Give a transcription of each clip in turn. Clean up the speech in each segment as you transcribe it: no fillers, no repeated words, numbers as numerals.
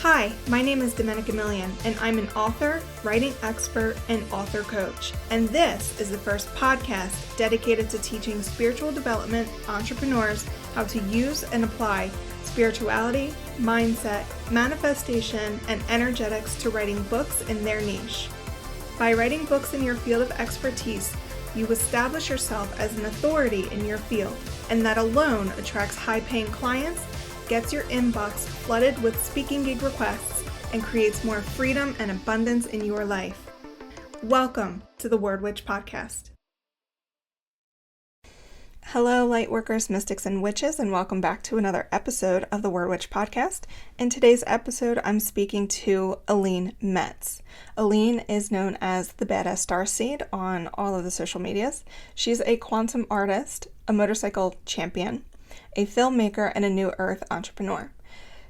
Hi, my name is Domenica Millian, and I'm an author, writing expert, and author coach. And this is the first podcast dedicated to teaching spiritual development entrepreneurs how to use and apply spirituality, mindset, manifestation, and energetics to writing books in their niche. By writing books in your field of expertise, you establish yourself as an authority in your field, and that alone attracts high-paying clients, gets your inbox flooded with speaking gig requests, and creates more freedom and abundance in your life. Welcome to the Word Witch Podcast. Hello, lightworkers, mystics, and witches, and welcome back to another episode of the Word Witch Podcast. In today's episode, I'm speaking to Eline Mets. Eline is known as the Badass Starseed on all of the social medias. She's a quantum artist, a motorcycle champion, a filmmaker, and a new earth entrepreneur.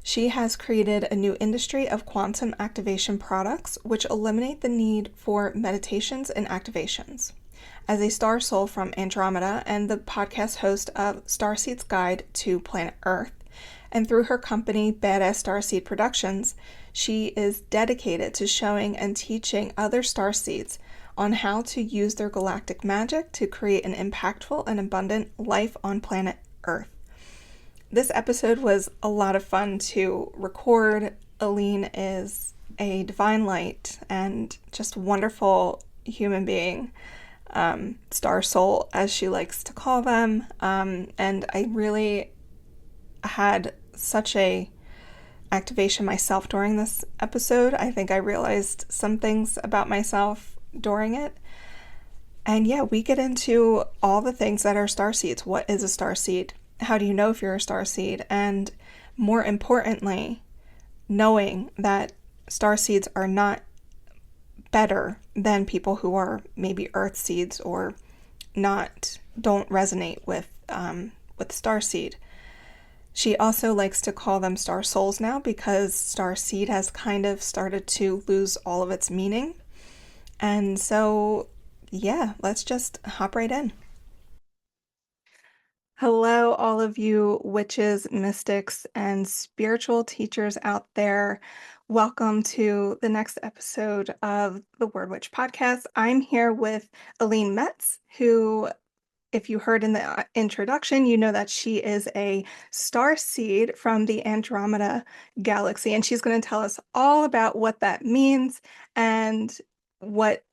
She has created a new industry of quantum activation products, which eliminate the need for meditations and activations. As a star soul from Andromeda and the podcast host of Starseed's Guide to Planet Earth, and through her company, Badass Starseed Productions, she is dedicated to showing and teaching other starseeds on how to use their galactic magic to create an impactful and abundant life on planet Earth. This episode was a lot of fun to record. Eline is a divine light and just wonderful human being, star soul, as she likes to call them. And I really had such a activation myself during this episode. I think I realized some things about myself during it. And yeah, we get into all the things that are starseeds. What is a starseed? How do you know if you're a starseed? And more importantly, knowing that starseeds are not better than people who are maybe earth seeds or don't resonate with starseed. She also likes to call them star souls now because starseed has kind of started to lose all of its meaning. And so, yeah, let's just hop right in. Hello, all of you witches, mystics, and spiritual teachers out there. Welcome to the next episode of the Word Witch Podcast. I'm here with Eline Mets, who, if you heard in the introduction, you know that she is a starseed from the Andromeda galaxy, and she's going to tell us all about what that means and what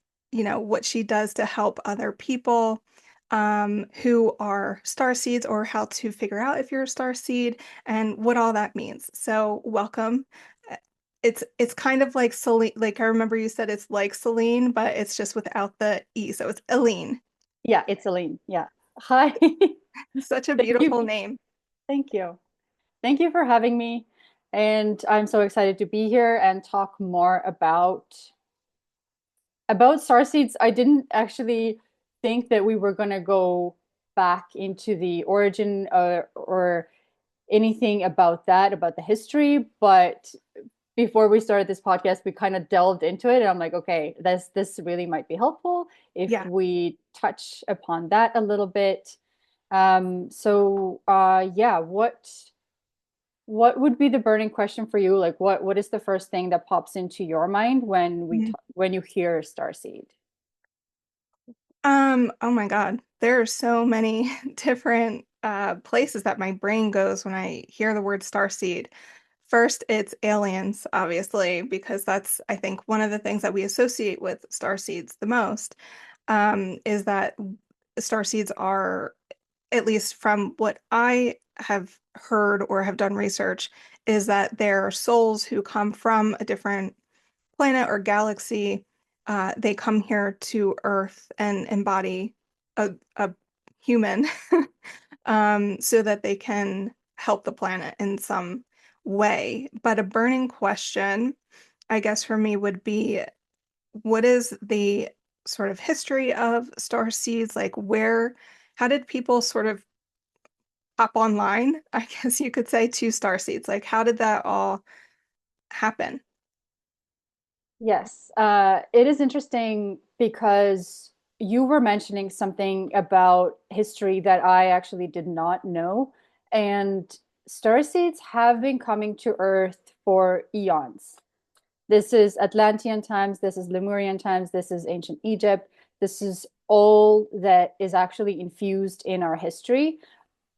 she does to help other people who are starseeds, or how to figure out if you're a starseed and what all that means. So welcome. It's kind of like Celine, like I remember you said it's like Celine, but it's just without the E. So it's Eline. Yeah, it's Eline. Yeah. Hi. Such a beautiful name. Thank you. Thank you for having me. And I'm so excited to be here and talk more about starseeds. I didn't actually think that we were going to go back into the origin or anything about the history, but before we started this podcast, we kind of delved into it, and I'm like, okay, this really might be helpful if we touch upon that a little bit. What would be the burning question for you? Like, what is the first thing that pops into your mind when you hear starseed? Oh my God, there are so many different places that my brain goes when I hear the word starseed. First, it's aliens, obviously, because that's, I think, one of the things that we associate with starseeds the most, is that starseeds are, at least from what I have heard or have done research, is that they're souls who come from a different planet or galaxy. They come here to Earth and embody a human so that they can help the planet in some way. But a burning question, I guess, for me would be, what is the sort of history of starseeds? Like, how did people sort of hop online, I guess you could say, to starseeds? Like, how did that all happen? Yes, it is interesting because you were mentioning something about history that I actually did not know. And starseeds have been coming to Earth for eons. This is Atlantean times, this is Lemurian times, this is ancient Egypt. This is all that is actually infused in our history.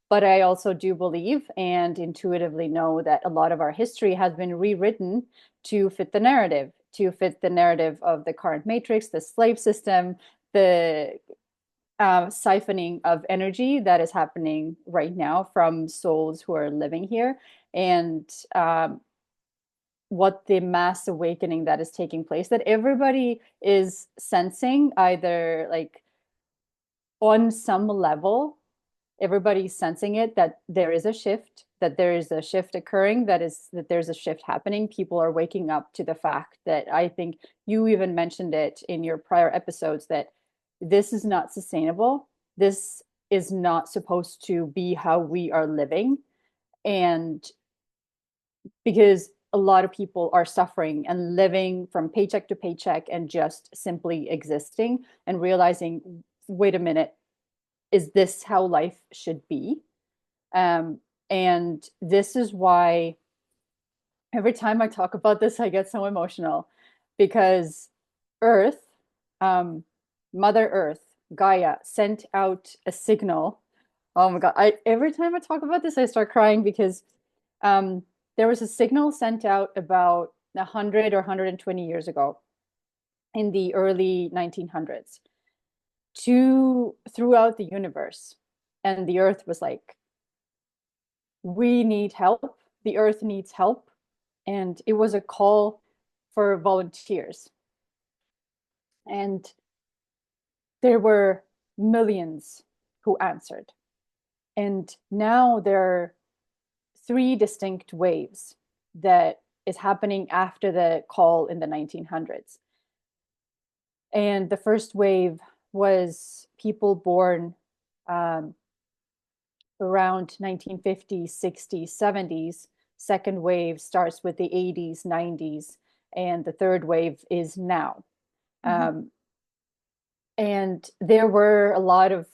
But I also do believe and intuitively know that a lot of our history has been rewritten to fit the narrative of the current matrix, the slave system, the siphoning of energy that is happening right now from souls who are living here, and what the mass awakening that is taking place, that everybody is sensing either like on some level, everybody's sensing it, that there is a shift, that there is a shift occurring, that there's a shift happening. People are waking up to the fact that, I think you even mentioned it in your prior episodes, that this is not sustainable. This is not supposed to be how we are living. And because a lot of people are suffering and living from paycheck to paycheck and just simply existing and realizing, wait a minute, is this how life should be? Um, and this is why every time I talk about this, I get so emotional, because Earth, um, Mother Earth, Gaia, sent out a signal. Oh my God. Every time I talk about this, I start crying because um, there was a signal sent out about 100 or 120 years ago in the early 1900s to throughout the universe. And the Earth was like, we need help. The Earth needs help. And it was a call for volunteers. And there were millions who answered. And now there are three distinct waves that is happening after the call in the 1900s. And the first wave was people born um, around 1950s, 60s, 70s. Second wave starts with the 80s, 90s, and the third wave is now. Mhm. Um, and there were a lot of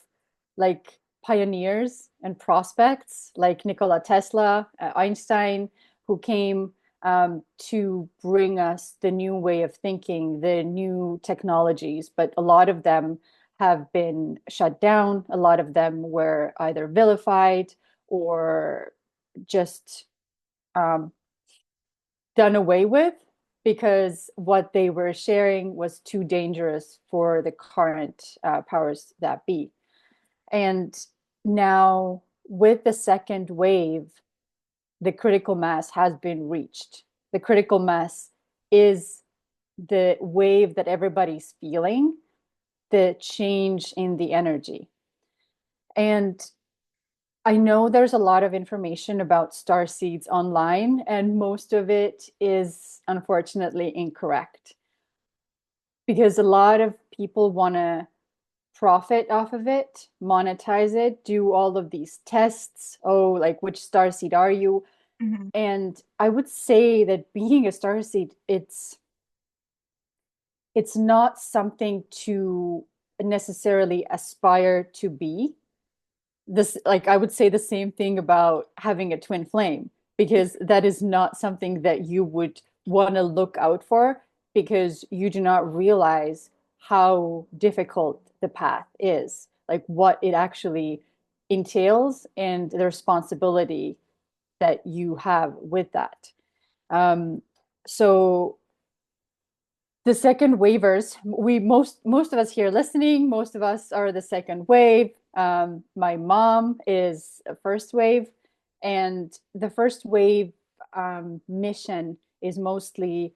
like pioneers and prospects like Nikola Tesla, Einstein, who came to bring us the new way of thinking, the new technologies, but a lot of them have been shut down. A lot of them were either vilified or just um, done away with because what they were sharing was too dangerous for the current powers that be. And now, with the second wave, the critical mass has been reached. The critical mass is the wave that everybody's feeling, the change in the energy. And I know there's a lot of information about star seeds online, and most of it is unfortunately incorrect because a lot of people want to profit off of it, monetize it, do all of these tests. Oh, like which star seed are you? Mhm. And I would say that being a star seed, it's not something to necessarily aspire to be. This, like, I would say the same thing about having a twin flame, because that is not something that you would want to look out for, because you do not realize how difficult the path is, like what it actually entails and the responsibility that you have with that. Um, so the second waivers, we most of us here listening, most of us are the second wave. My mom is a first wave, and the first wave mission is mostly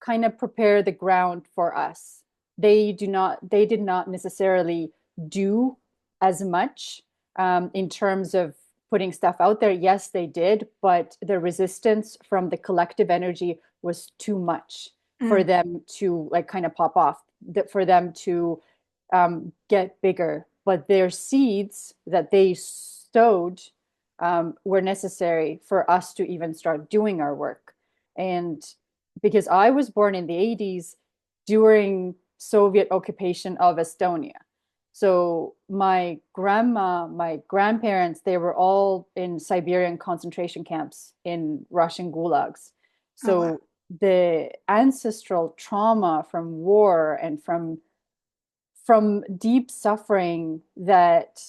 kind of prepare the ground for us. They did not necessarily do as much in terms of putting stuff out there. Yes, they did, but the resistance from the collective energy was too much for Mm. them to like kind of pop off, for them to get bigger. But their seeds that they sowed were necessary for us to even start doing our work. And because I was born in the 80s during Soviet occupation of Estonia. So my grandma, my grandparents, they were all in Siberian concentration camps in Russian gulags. Oh, wow. So the ancestral trauma from war and from deep suffering that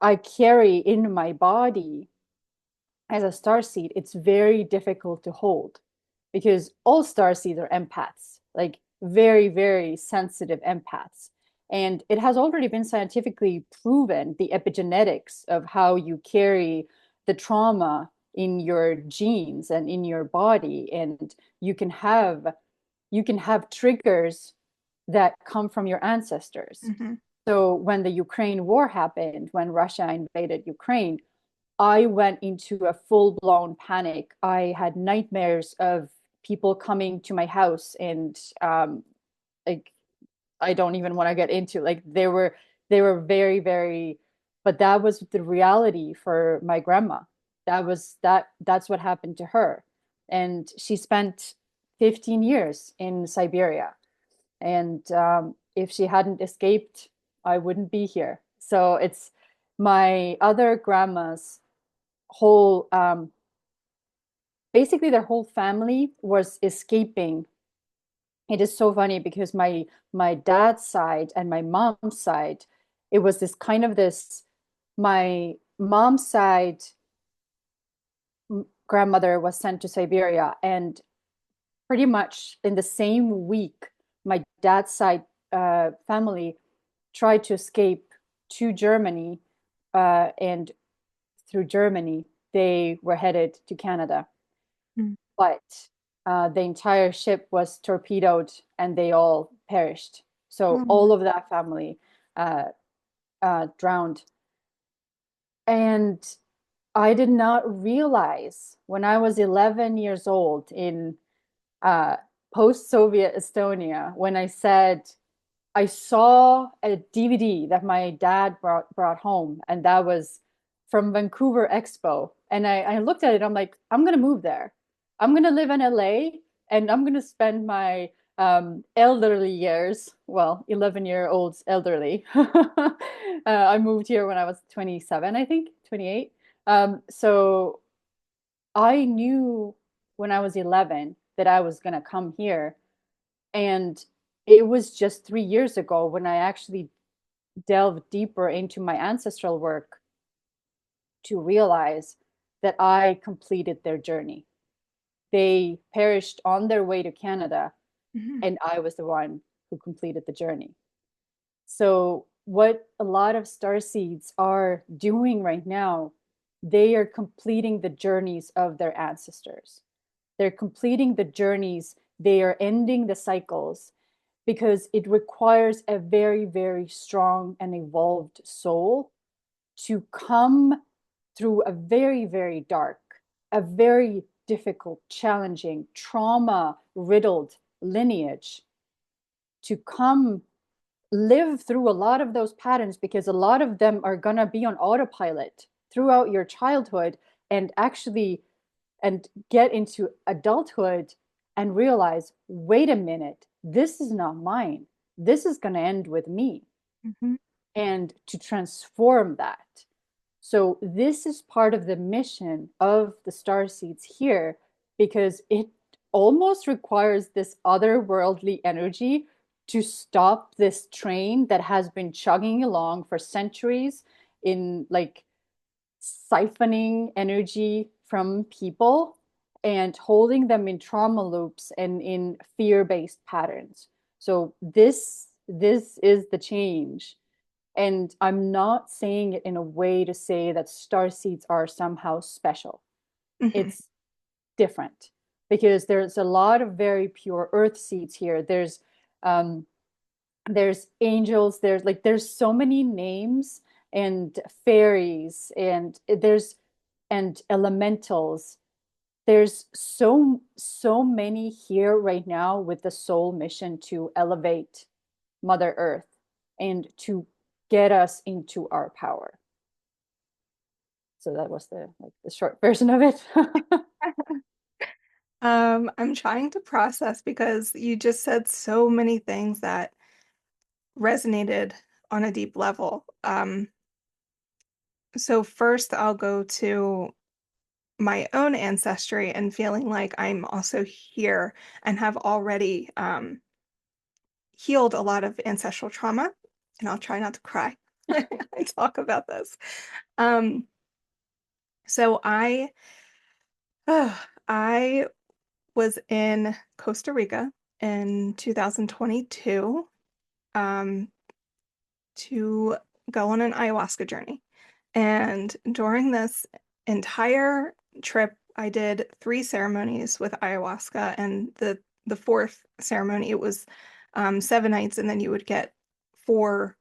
I carry in my body as a starseed, it's very difficult to hold because all starseeds are empaths, like very, very sensitive empaths. And it has already been scientifically proven the epigenetics of how you carry the trauma in your genes and in your body. And you can have triggers that come from your ancestors. Hmm. So when the Ukraine war happened, when Russia invaded Ukraine, I went into a full-blown panic. I had nightmares of people coming to my house and like I don't even want to get into like they were very, very, but that was the reality for my grandma. That's what happened to her. And she spent 15 years in Siberia. And if she hadn't escaped, I wouldn't be here. So it's my other grandma's whole basically their whole family was escaping. It is so funny because my dad's side and my mom's side, it was this kind of this my mom's side grandmother was sent to Siberia, and pretty much in the same week my dad's side family tried to escape to Germany, and through Germany they were headed to Canada. Mm. But the entire ship was torpedoed and they all perished. So Oh, all of that family uh, drowned. And I did not realize when I was 11 years old in uh, post-Soviet Estonia, when I said, I saw a DVD that my dad brought home, and that was from Vancouver Expo. And I looked at it, I'm like, I'm gonna move there. I'm gonna live in LA and I'm gonna spend my elderly years, well, 11-year-olds elderly. I moved here when I was 27, I think, 28. So I knew when I was 11 that I was gonna come here. And it was just 3 years ago when I actually delved deeper into my ancestral work to realize that I completed their journey. They perished on their way to Canada, mhm. and I was the one who completed the journey. So, what a lot of star seeds are doing right now, they are completing the journeys of their ancestors. They're completing the journeys, they are ending the cycles because it requires a very, very strong and evolved soul to come through a very, very dark, a very difficult, challenging, trauma riddled lineage to come live through a lot of those patterns because a lot of them are going to be on autopilot throughout your childhood and actually and get into adulthood and realize, wait a minute, this is not mine. This is going to end with me. Mhm. And to transform that. So, this is part of the mission of the star seeds here because it almost requires this otherworldly energy to stop this train that has been chugging along for centuries in like siphoning energy from people and holding them in trauma loops and in fear-based patterns. So this is the change. And I'm not saying it in a way to say that star seeds are somehow special. Mhm. It's different because there's a lot of very pure earth seeds here. Um, there's angels, there's so many names and fairies and elementals. There's so many here right now with the soul mission to elevate Mother Earth and to get us into our power. So that was the short version of it. I'm trying to process because you just said so many things that resonated on a deep level. So first I'll go to my own ancestry and feeling like I'm also here and have already healed a lot of ancestral trauma. And I'll try not to cry when I talk about this. Um, so I I was in Costa Rica in 2022 um, to go on an ayahuasca journey. And during this entire trip, I did three ceremonies with ayahuasca, and the fourth ceremony, it was 7 nights, and then you would get four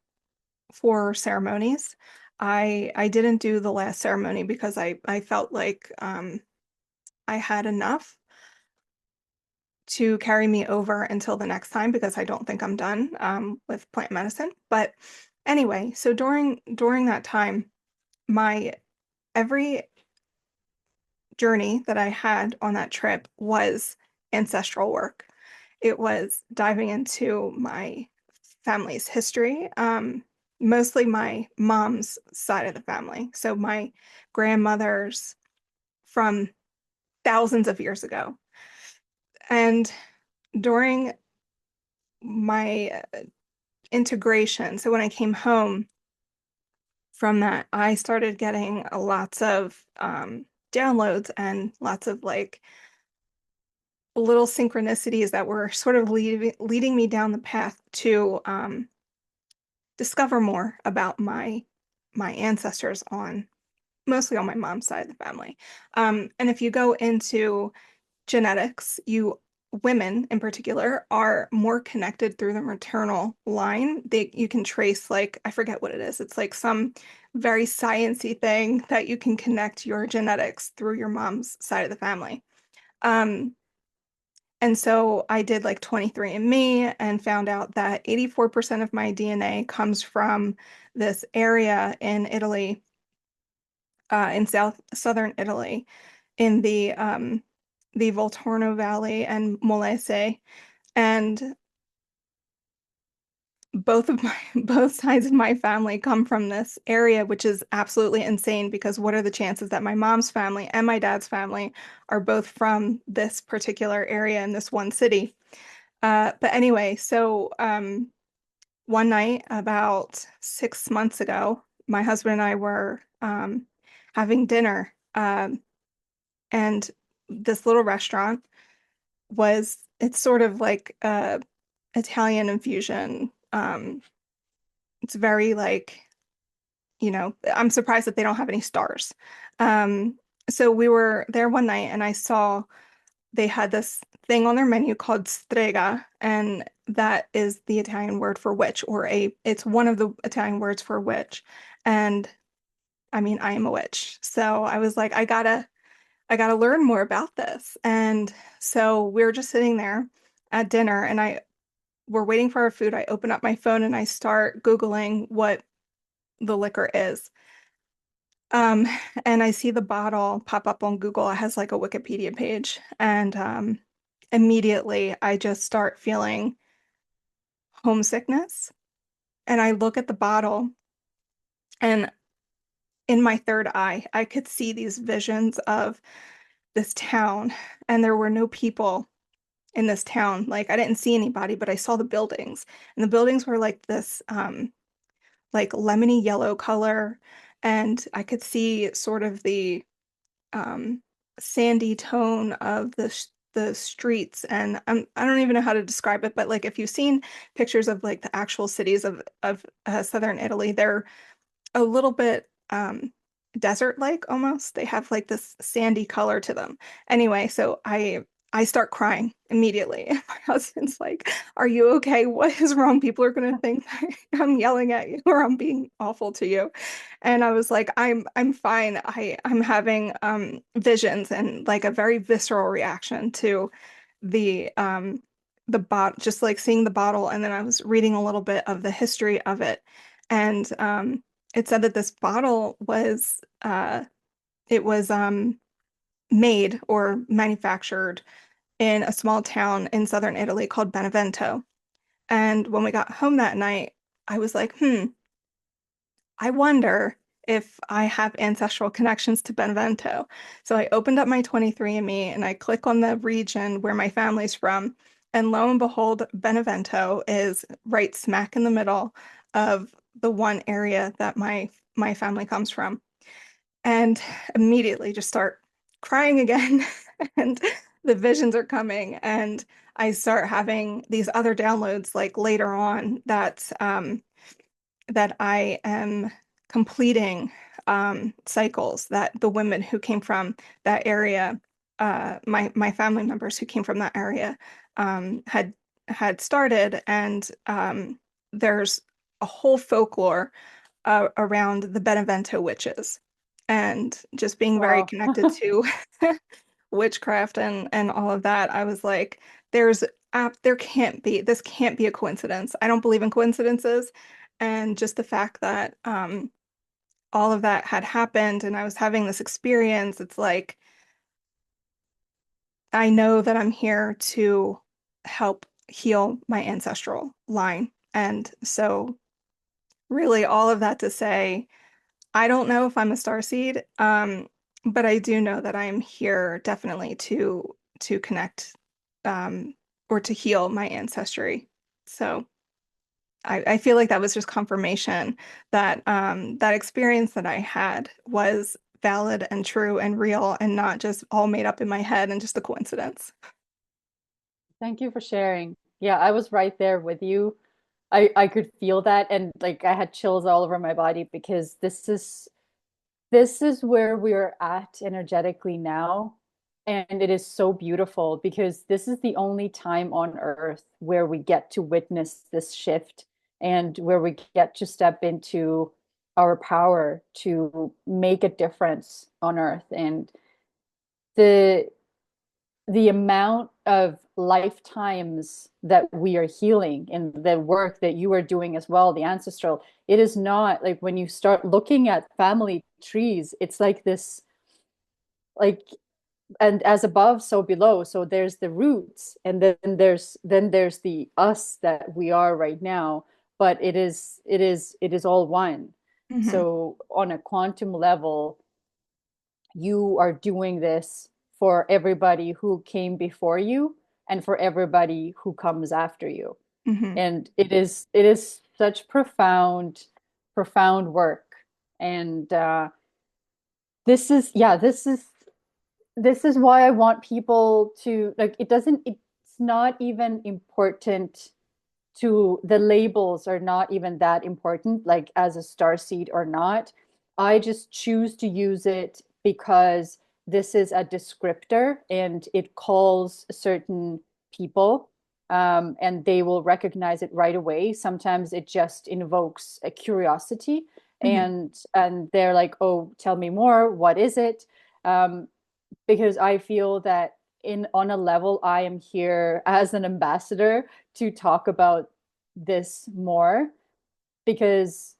ceremonies. I didn't do the last ceremony because I felt like I had enough to carry me over until the next time because I don't think I'm done with plant medicine. But anyway, so during that time, my every journey that I had on that trip was ancestral work. It was diving into my family's history, mostly my mom's side of the family. So my grandmother's from thousands of years ago. And during my integration, so when I came home from that, I started getting lots of downloads and lots of like little synchronicities that were sort of leading me down the path to discover more about my ancestors on mostly on my mom's side of the family. And if you go into genetics, you women in particular are more connected through the maternal line. You can trace like I forget what it is. It's like some very sciencey thing that you can connect your genetics through your mom's side of the family. Um, and so I did like 23andMe and found out that 84% of my DNA comes from this area in Italy, in southern Italy, in the Volturno Valley and Molise. And both of my both sides of my family come from this area, which is absolutely insane because what are the chances that my mom's family and my dad's family are both from this particular area in this one city? But anyway, so one night about 6 months ago, my husband and I were having dinner, and this little restaurant it's sort of like Italian infusion. It's very like, I'm surprised that they don't have any stars. So we were there one night and I saw they had this thing on their menu called strega, and that is the Italian word for witch, it's one of the Italian words for witch. And I mean, I am a witch. So I was like, I gotta learn more about this. And so we were just sitting there at dinner and we're waiting for our food. I open up my phone and I start Googling what the liquor is. Um, and I see the bottle pop up on Google. It has like a Wikipedia page. And immediately I just start feeling homesickness. And I look at the bottle, and in my third eye, I could see these visions of this town, and there were no people in this town. Like I didn't see anybody, but I saw the buildings. And the buildings were like this like lemony yellow color, and I could see sort of the um, sandy tone of the streets. And I don't even know how to describe it, but like if you've seen pictures of like the actual cities of southern Italy, they're a little bit desert-like almost. They have like this sandy color to them. Anyway, so I start crying immediately. And my husband's like, "Are you okay? What is wrong? People are gonna think I'm yelling at you or I'm being awful to you." And I was like, I'm fine. I'm having visions and like a very visceral reaction to the bot just like seeing the bottle, and then I was reading a little bit of the history of it. And it said that this bottle it was made or manufactured in a small town in southern Italy called Benevento. And when we got home that night, I was like, I wonder if I have ancestral connections to Benevento. So I opened up my 23andMe and I click on the region where my family's from. And lo and behold, Benevento is right smack in the middle of the one area that my family comes from. And immediately just start crying again. And the visions are coming. And I start having these other downloads like later on that I am completing cycles that the women who came from that area, my family members who came from that area, had started, and there's a whole folklore around the Benevento witches, and just being very Wow. connected to witchcraft and all of that. I was like, there's there can't be this can't be a coincidence. I don't believe in coincidences, and just the fact that all of that had happened and I was having this experience, it's like I know that I'm here to help heal my ancestral line. And so really all of that to say, I don't know if I'm a starseed, but I do know that I am here definitely to connect or to heal my ancestry. So I feel like that was just confirmation that that experience that I had was valid and true and real and not just all made up in my head and just a coincidence. Thank you for sharing. Yeah, I was right there with you. I could feel that, and like I had chills all over my body because this is where we're at energetically now. And it is so beautiful because this is the only time on earth where we get to witness this shift and where we get to step into our power to make a difference on earth. And the the amount of lifetimes that we are healing and the work that you are doing as well, the ancestral, it is not like when you start looking at family trees, it's like this, like, and as above, so below. So there's the roots, and then there's the us that we are right now, but it is all one. Hmm. So on a quantum level, you are doing this for everybody who came before you and for everybody who comes after you. Hmm. And it is such profound work. And this is yeah, this is why I want people to like it's not even important to the labels are not even that important, like as a star seed or not. I just choose to use it because this is a descriptor and it calls certain people, and they will recognize it right away. Sometimes it just invokes a curiosity, Hmm. and they're like, "Oh, tell me more. What is it?" Um, because I feel that in on a level, I am here as an ambassador to talk about this more because,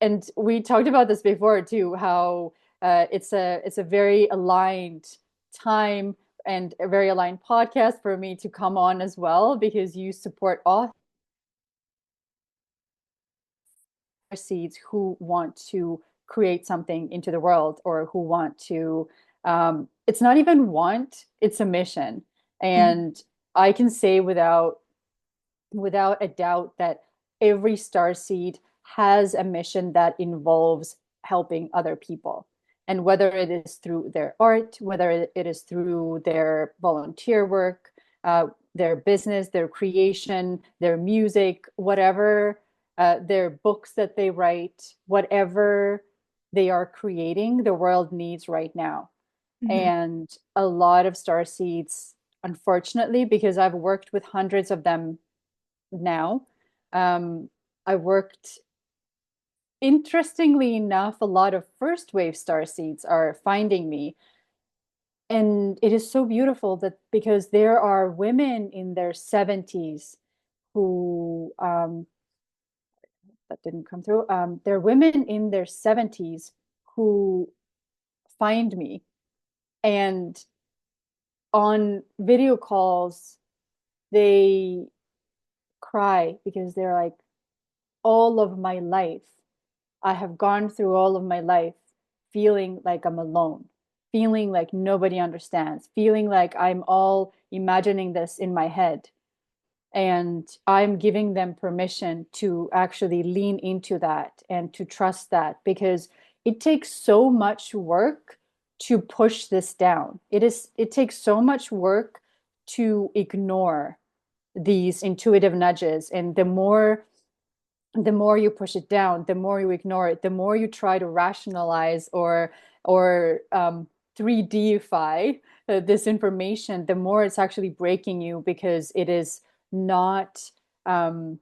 and we talked about this before too, how it's a very aligned time and a very aligned podcast for me to come on as well because you support authors seeds who want to create something into the world or who want to it's not even want, it's a mission. Hmm. And I can say without a doubt that every star seed has a mission that involves helping other people. And whether it is through their art, whether it is through their volunteer work, their business, their creation, their music, whatever, their books that they write, whatever they are creating, the world needs right now. Hmm. And a lot of star seeds, unfortunately, because I've worked with hundreds of them now. Um, I worked, interestingly enough, a lot of first wave star seeds are finding me. And it is so beautiful that because there are women in their 70s who, that didn't come through, there are women in their 70s who find me. And on video calls, they cry because they're like, all of my life, I have gone through all of my life feeling like I'm alone, feeling like nobody understands, feeling like I'm all imagining this in my head. And I'm giving them permission to actually lean into that and to trust that, because it takes so much work to push this down. It takes so much work to ignore these intuitive nudges. And the more you push it down, the more you ignore it, the more you try to rationalize or 3Dify this information, the more it's actually breaking you, because not um,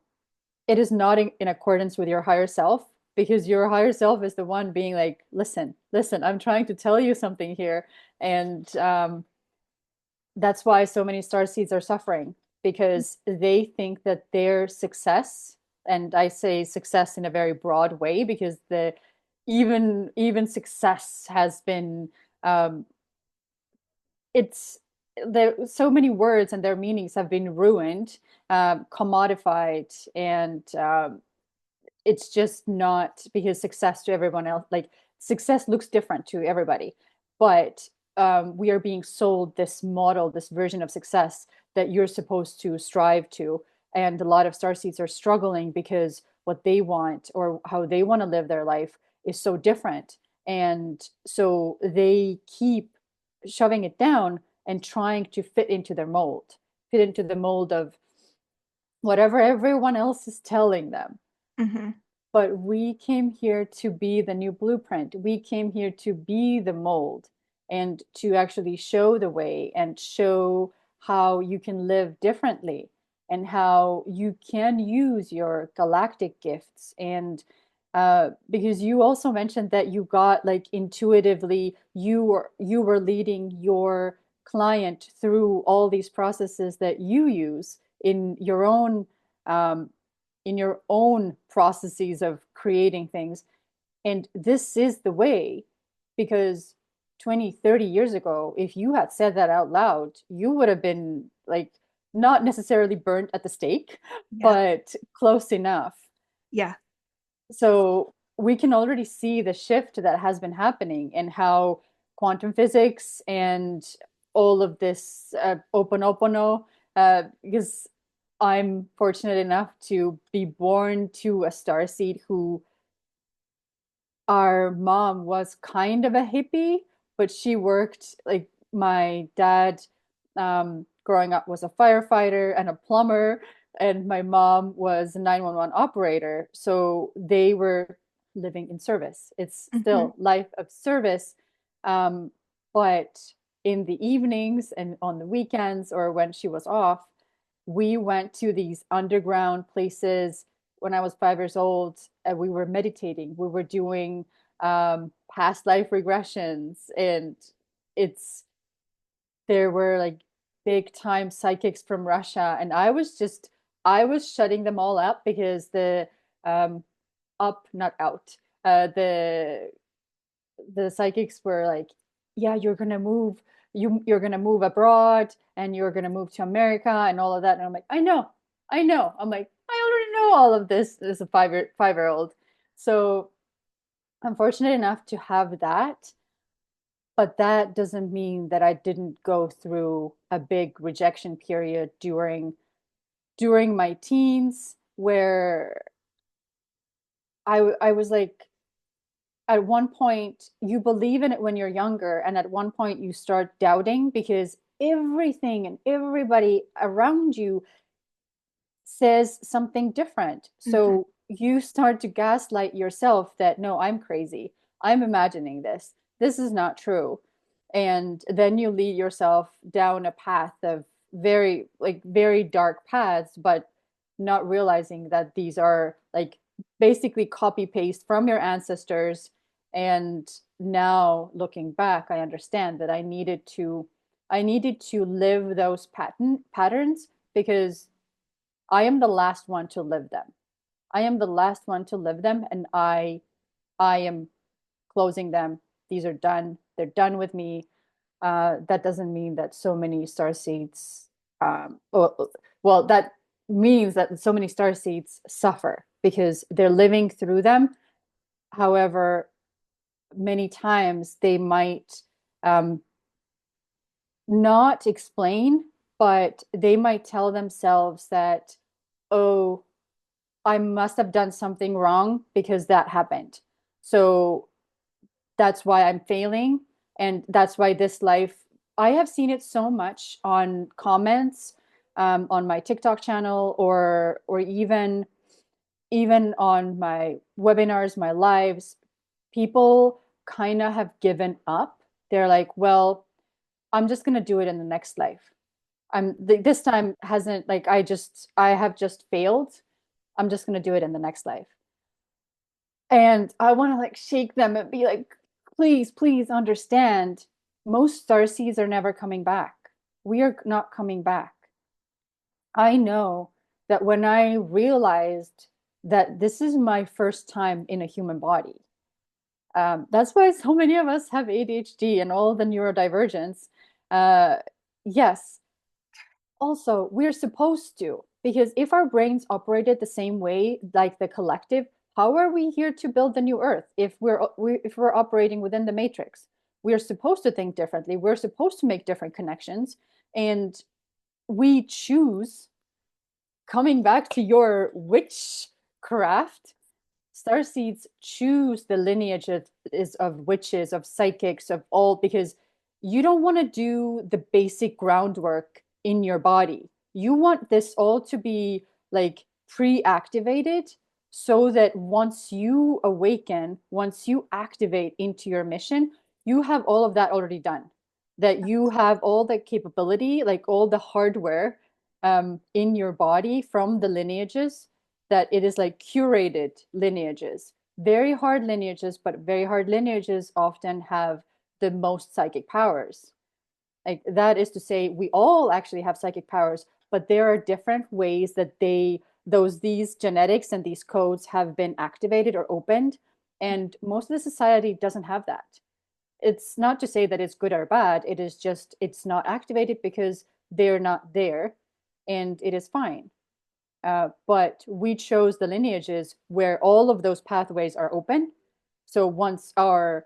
it is not in accordance with your higher self, because your higher self is the one being like, listen, listen, I'm trying to tell you something here. And that's why so many star seeds are suffering, because they think that their success, and I say success in a very broad way, because the even success has been um, it's there so many words and their meanings have been ruined, commodified, and it's just not, because success to everyone else, like success looks different to everybody, but we are being sold this model, this version of success that you're supposed to strive to. And a lot of starseeds are struggling because what they want or how they want to live their life is so different. And so they keep shoving it down and trying to fit into the mold of whatever everyone else is telling them. Mm-hmm. But we came here to be the new blueprint. We came here to be the mold and to actually show the way and show how you can live differently and how you can use your galactic gifts. And because you also mentioned that you got like intuitively, you were leading your client through all these processes that you use um, in your own processes of creating things. And this is the way, because 20, 30 years ago, if you had said that out loud, you would have been like not necessarily burnt at the stake, Yeah. but close enough. Yeah. So we can already see the shift that has been happening, and how quantum physics and all of this oponopono, because I'm fortunate enough to be born to a starseed who, our mom was kind of a hippie, but she worked like my dad, growing up, was a firefighter and a plumber, and my mom was a 911 operator. So they were living in service. It's Mm-hmm. still life of service. Um, but in the evenings and on the weekends or when she was off, we went to these underground places. When I was 5 years old, we were meditating. We were doing past life regressions, and it's there were like big time psychics from Russia, and I was shutting them all up, because the um, up, not out, the psychics were like, yeah, you're gonna move abroad, and you're gonna move to America and all of that. And I'm like, I know. I'm like, I already know all of this as a 5-year old. So I'm fortunate enough to have that, but that doesn't mean that I didn't go through a big rejection period during my teens, where I was like, at one point you believe in it when you're younger, and at one point you start doubting, because everything and everybody around you says something different. Mm-hmm. So you start to gaslight yourself that, no, I'm crazy, I'm imagining this is not true. And then you lead yourself down a path of very dark paths, but not realizing that these are like basically copy paste from your ancestors. And now looking back, I understand that I needed to live those patterns, because I am the last one to live them. I am the last one to live them, and I am closing them. These are done. They're done with me. that doesn't mean that so many star seeds, well, that means that so many star seeds suffer because they're living through them. However, many times they might um, not explain, but they might tell themselves that, oh, I must have done something wrong because that happened. So that's why I'm failing. And that's why this life, I have seen it so much on comments, on my TikTok channel, or even on my webinars, my lives. People kind of have given up. They're like, well, I'm just gonna do it in the next life. This time hasn't, like, I have just failed. I'm just gonna do it in the next life. And I want to like shake them and be like, please, please understand, most starseeds are never coming back. We are not coming back. I know that when I realized that this is my first time in a human body, that's why so many of us have ADHD and all the neurodivergence. Uh, yes, also, we're supposed to, because if our brains operated the same way, like the collective, how are we here to build the new Earth if we're operating within the matrix? We're supposed to think differently. We're supposed to make different connections, and we choose. Coming back to your witchcraft, starseeds choose the lineage of witches, of psychics, of all, because you don't want to do the basic groundwork in your body. You want this all to be like pre-activated so that once you awaken, once you activate into your mission, you have all of that already done. That you have all the capability, like all the hardware in your body from the lineages, that it is like curated lineages, very hard lineages, but very hard lineages often have the most psychic powers. Like that is to say, we all actually have psychic powers, but there are different ways that these genetics and these codes have been activated or opened, and most of the society doesn't have that. It's not to say that it's good or bad, it is just it's not activated because they're not there, and it is fine. But we chose the lineages where all of those pathways are open. So once our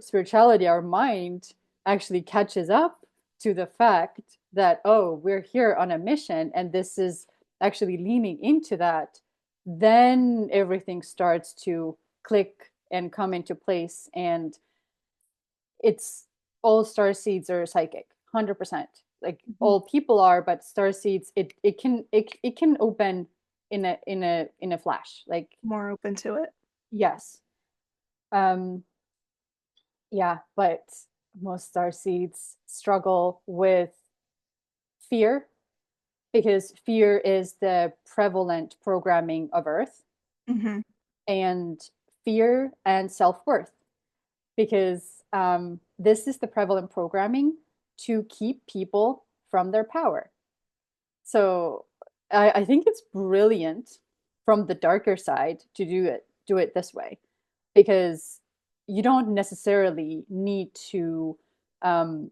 spirituality, our mind actually catches up to the fact that, oh, we're here on a mission and this is actually leaning into that, then everything starts to click and come into place. And it's all star seeds are psychic, 100%. Like Mhm. all people are, but star seeds, it can open in a flash. Like More open to it. yes, um, yeah, but most star seeds struggle with fear because fear is the prevalent programming of Earth, Hmm. and fear and self-worth, because this is the prevalent programming to keep people from their power. So I think it's brilliant from the darker side to do it this way, because you don't necessarily need to um,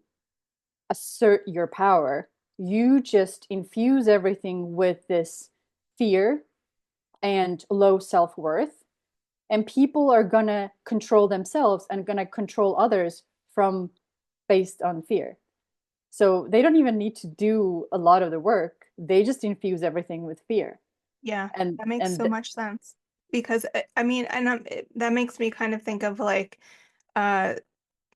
assert your power. You just infuse everything with this fear and low self-worth, and people are gonna control themselves and gonna control others from based on fear. So they don't even need to do a lot of the work. They just infuse everything with fear. Yeah, And that makes so and much sense. Because I mean, and that makes me kind of think of like uh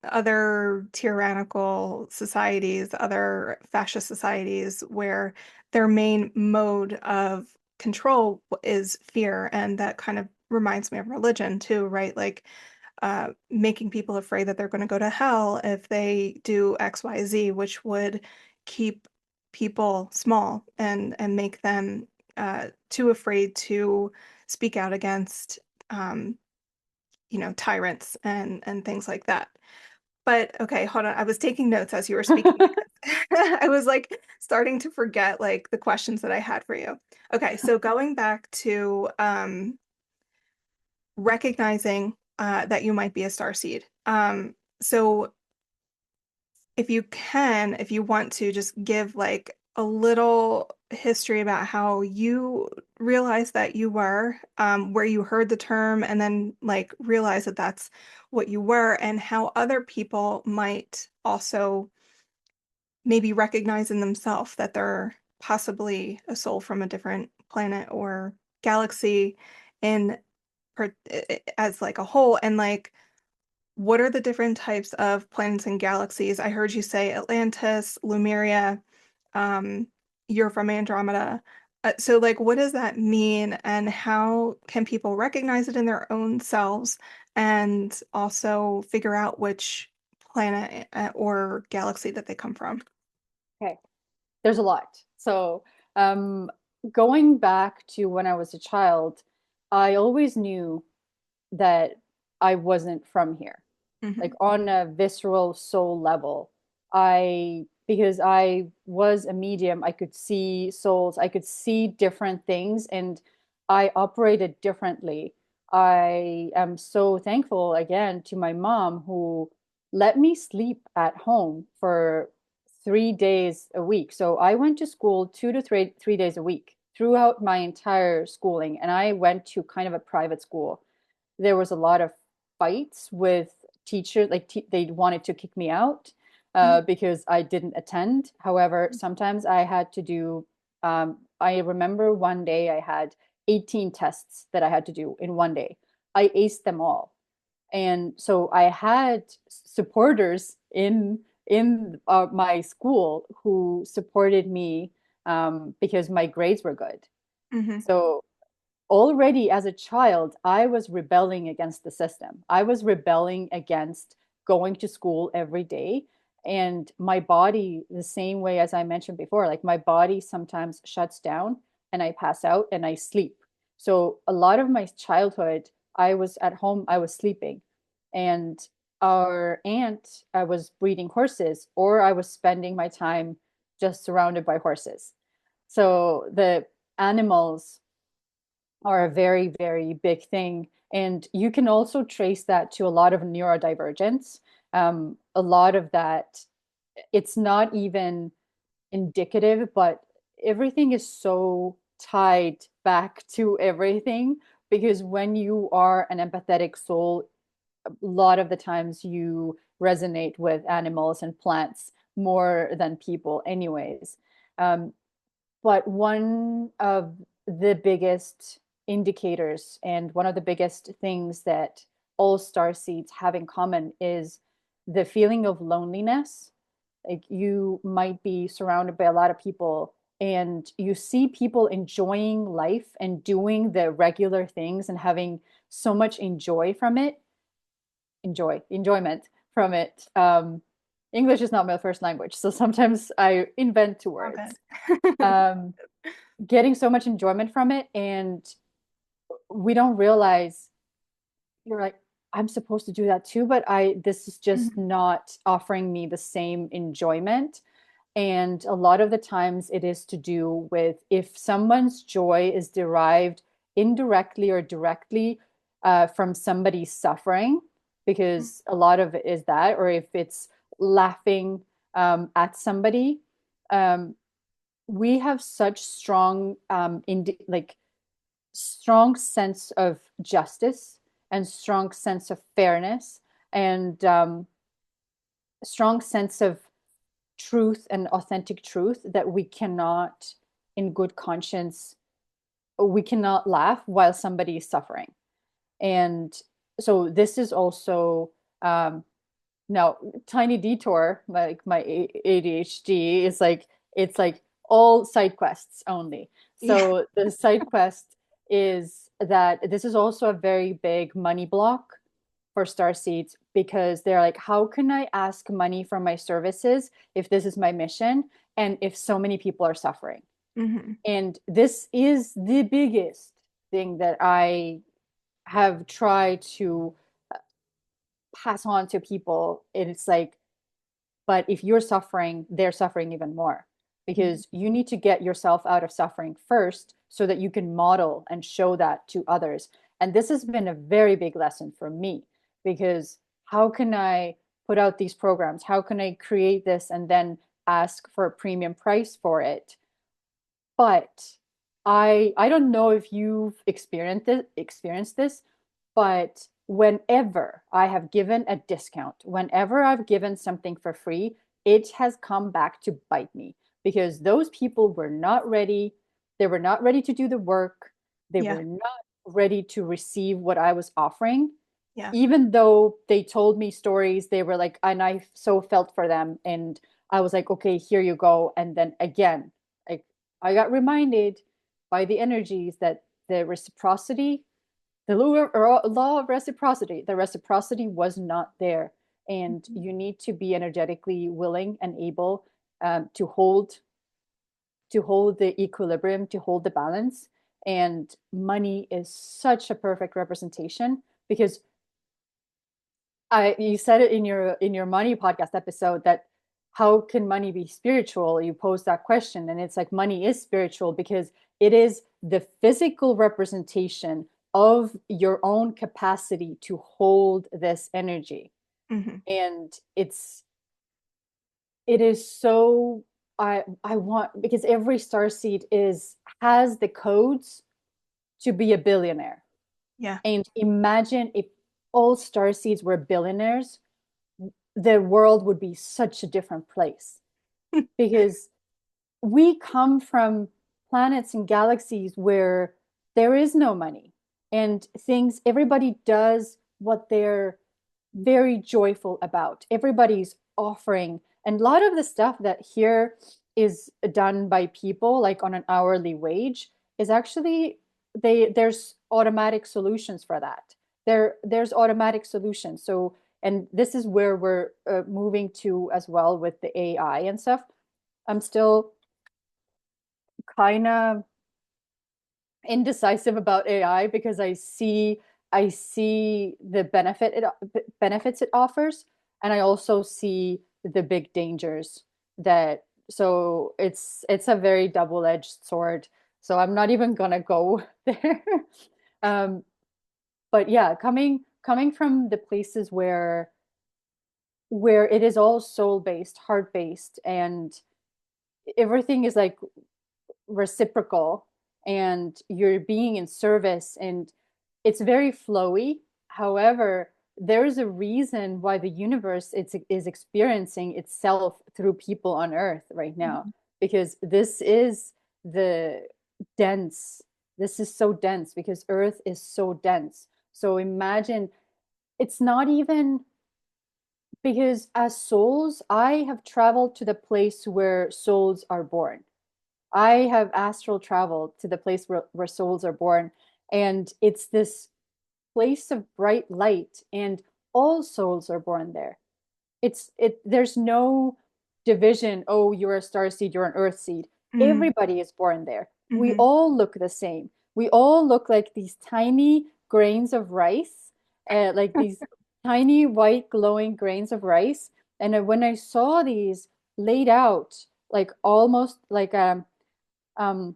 other tyrannical societies, other fascist societies, where their main mode of control is fear. And that kind of reminds me of religion too, right? Like making people afraid that they're going to go to hell if they do XYZ, which would keep people small and make them too afraid to speak out against, um, tyrants and things like that. But okay, hold on. I was taking notes as you were speaking because I was like starting to forget like the questions that I had for you. Okay, so going back to recognizing that you might be a star seed. So if you can, if you want to, just give like a little history about how you realized that you were, where you heard the term, and then like realize that that's what you were, and how other people might also maybe recognize in themselves that they're possibly a soul from a different planet or galaxy in as like a whole, and like what are the different types of planets and galaxies? I heard you say Atlantis, Lemuria, um, you're from Andromeda. So, like, what does that mean, and how can people recognize it in their own selves and also figure out which planet or galaxy that they come from? Okay, there's a lot. So, um, going back to when I was a child, I always knew that I wasn't from here. Like Hmm. on a visceral soul level. Because I was a medium, I could see souls, I could see different things, and I operated differently. I am so thankful again to my mom who let me sleep at home for 3 days a week. So I went to school 2 to 3 days a week throughout my entire schooling, and I went to kind of a private school. There was a lot of fights with teachers, like they wanted to kick me out because I didn't attend. However, sometimes I had to do, I remember one day I had 18 tests that I had to do in one day. I aced them all. And so I had supporters in my school who supported me because my grades were good. Hmm. So already as a child, I was rebelling against the system. I was rebelling against going to school every day. And my body, the same way as I mentioned before, like my body sometimes shuts down and I pass out and I sleep. So a lot of my childhood, I was at home, I was sleeping. And our aunt, I was breeding horses, or I was spending my time just surrounded by horses. So the animals are a very, very big thing. And you can also trace that to a lot of neurodivergence. A lot of that, it's not even indicative, but everything is so tied back to everything because when you are an empathetic soul, a lot of the times you resonate with animals and plants more than people, anyways. Um, but one of the biggest indicators and one of the biggest things that all star seeds have in common is the feeling of loneliness. Like you might be surrounded by a lot of people and you see people enjoying life and doing the regular things and having so much enjoyment from it. English is not my first language, so sometimes I invent two All good. words. Um, Getting so much enjoyment from it, and we don't realize you're like, I'm supposed to do that too, but I this is just Mhm. not offering me the same enjoyment. And a lot of the times it is to do with if someone's joy is derived indirectly or directly from somebody's suffering, because a lot of it is that, or if it's laughing at somebody. Um, we have such strong like strong sense of justice and strong sense of fairness and strong sense of truth and authentic truth that we cannot in good conscience we cannot laugh while somebody is suffering. And so this is also now, tiny detour, like my ADHD is like it's like all side quests only. Yeah. So the side quest is that this is also a very big money block for Starseeds because they're like, how can I ask money for my services if this is my mission and if so many people are suffering? Hmm. And this is the biggest thing that I have tried to pass on to people. And it's like, but if you're suffering, they're suffering even more Hmm. because you need to get yourself out of suffering first so that you can model and show that to others. And this has been a very big lesson for me because how can I put out these programs? How can I create this and then ask for a premium price for it? But I don't know if you've experienced this, but whenever I have given a discount, whenever I've given something for free, it has come back to bite me because those people were not ready. They were not ready to do the work. They Yeah. were not ready to receive what I was offering. Yeah. Even though they told me stories, they were like, and I so felt for them. And I was like, okay, here you go. And then again, like I got reminded by the energies that the reciprocity, the law of reciprocity, the reciprocity was not there. And Mhm. you need to be energetically willing and able to hold the equilibrium, to hold the balance. And money is such a perfect representation because you said it in your money podcast episode that how can money be spiritual? You posed that question, and it's like money is spiritual because it is the physical representation of your own capacity to hold this energy. Mhm. And it is so I want because every star seed is has the codes to be a billionaire. Yeah. And imagine if all star seeds were billionaires, the world would be such a different place because we come from planets and galaxies where there is no money and things everybody does what they're very joyful about. Everybody's offering, and a lot of the stuff that here is done by people like on an hourly wage is actually there's automatic solutions for that. There's automatic solutions. So, and this is where we're moving to as well with the AI and stuff. I'm still kind of indecisive about AI because I see the benefits it offers, and I also see the big dangers that so it's a very double-edged sword. So I'm not even gonna go there. Um, but yeah, coming from the places where it is all soul-based, heart-based, and everything is like reciprocal and you're being in service and it's very flowy. However, there's a reason why the universe is experiencing itself through people on earth right now Mhm. because the dense this is so dense because earth is so dense. So imagine it's not even because as souls I have traveled to the place where souls are born. I have astral traveled to the place where souls are born. And it's this place of bright light, and all souls are born there. There's no division. Oh, you're a star seed, you're an earth seed. Mhm. Everybody is born there. We Mhm. all look the same. We all look like these tiny grains of rice, like these tiny white glowing grains of rice. And when I saw these laid out, like almost um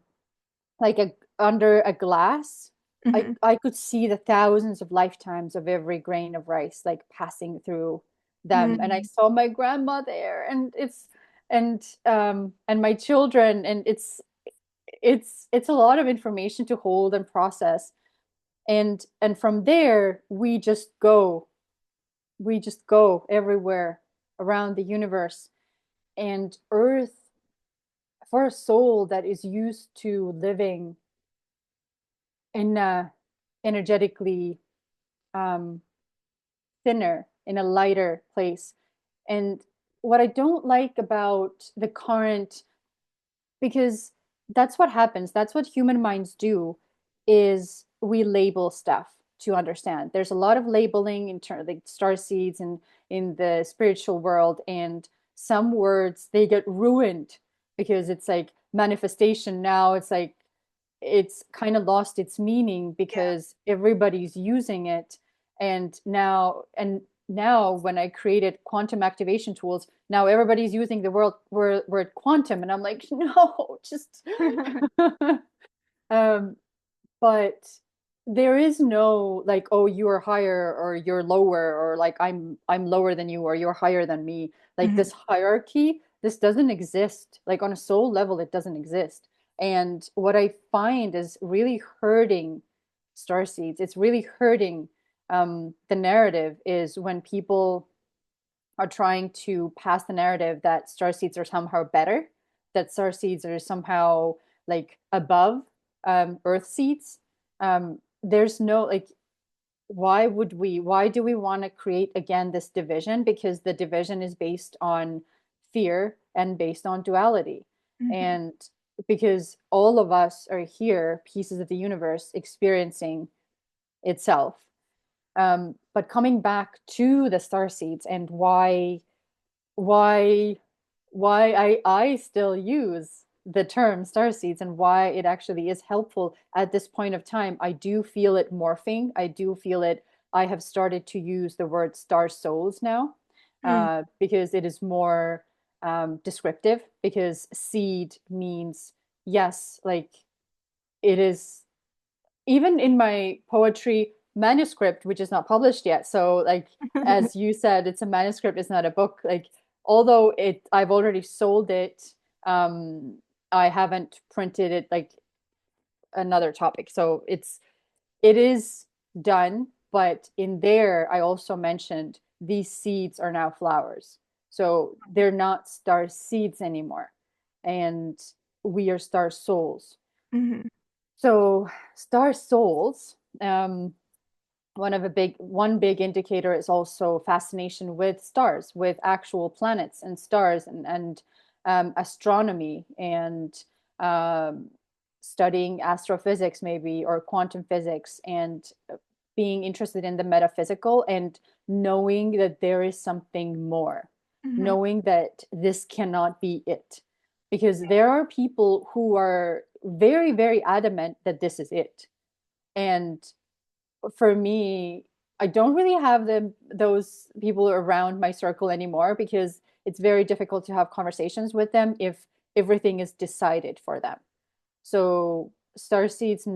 like a under a glass, Mhm. I could see the thousands of lifetimes of every grain of rice like passing through them. And I Mhm. saw my grandma there and my children, and it's a lot of information to hold and process. And from there we just go everywhere around the universe. And earth, for a soul that is used to living in a energetically um, thinner, in a lighter place. And what I don't like about the current, because that's what happens, that's what human minds do, is we label stuff to understand. There's a lot of labeling in terms like star seeds and in the spiritual world, and some words they get ruined because it's like manifestation now. It's like it's kind of lost its meaning Yeah. because everybody's using it. And now when I created quantum activation tools, now everybody's using the word quantum, and I'm like, no, just um but there is no like, oh, you are higher or you're lower, or like I'm lower than you or you're higher than me. Like Hmm. this hierarchy, this doesn't exist. Like on a soul level, it doesn't exist. And what I find is really hurting starseeds. It's really hurting the narrative is when people are trying to pass the narrative that starseeds are somehow better, that starseeds are somehow like above earth seeds. There's no like, why do we want to create again this division? Because the division is based on fear and based on duality. Hmm. And because all of us are here, pieces of the universe experiencing itself. But coming back to the star seeds and why why I still use the term star seeds and why it actually is helpful at this point of time. I do feel it morphing. I do feel it. I have started to use the word star souls now because it is more descriptive. Because seed means yes, like it is even in my poetry manuscript, which is not published yet. So, like as you said, it's a manuscript, it's not a book. Like although I've already sold it, um, I haven't printed it like another topic. So it is done, but in there I also mentioned these seeds are now flowers. So they're not star seeds anymore, and we are star souls. Hmm. So star souls, one big indicator is also fascination with stars, with actual planets and stars, and astronomy, and um, studying astrophysics maybe, or quantum physics, and being interested in the metaphysical and knowing that there is something more, Hmm. knowing that this cannot be it. Because there are people who are very, very adamant that this is it. And for me, I don't really have those people around my circle anymore because it's very difficult to have conversations with them if everything is decided for them. So starseeds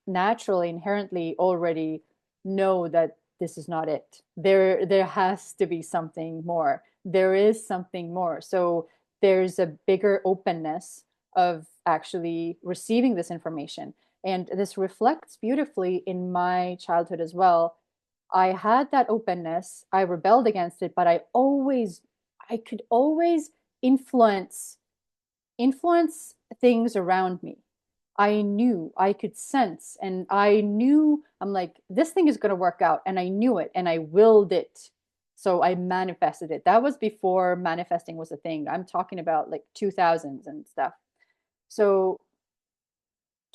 naturally, inherently already know that this is not it. There has to be something more. There is something more. So there's a bigger openness of actually receiving this information. And this reflects beautifully in my childhood as well. I had that openness. I rebelled against it, but I could always influence things around me. I knew, I could sense, and I knew, I'm like, this thing is going to work out. And I knew it and I willed it. So I manifested it. That was before manifesting was a thing. I'm talking about like 2000s and stuff. So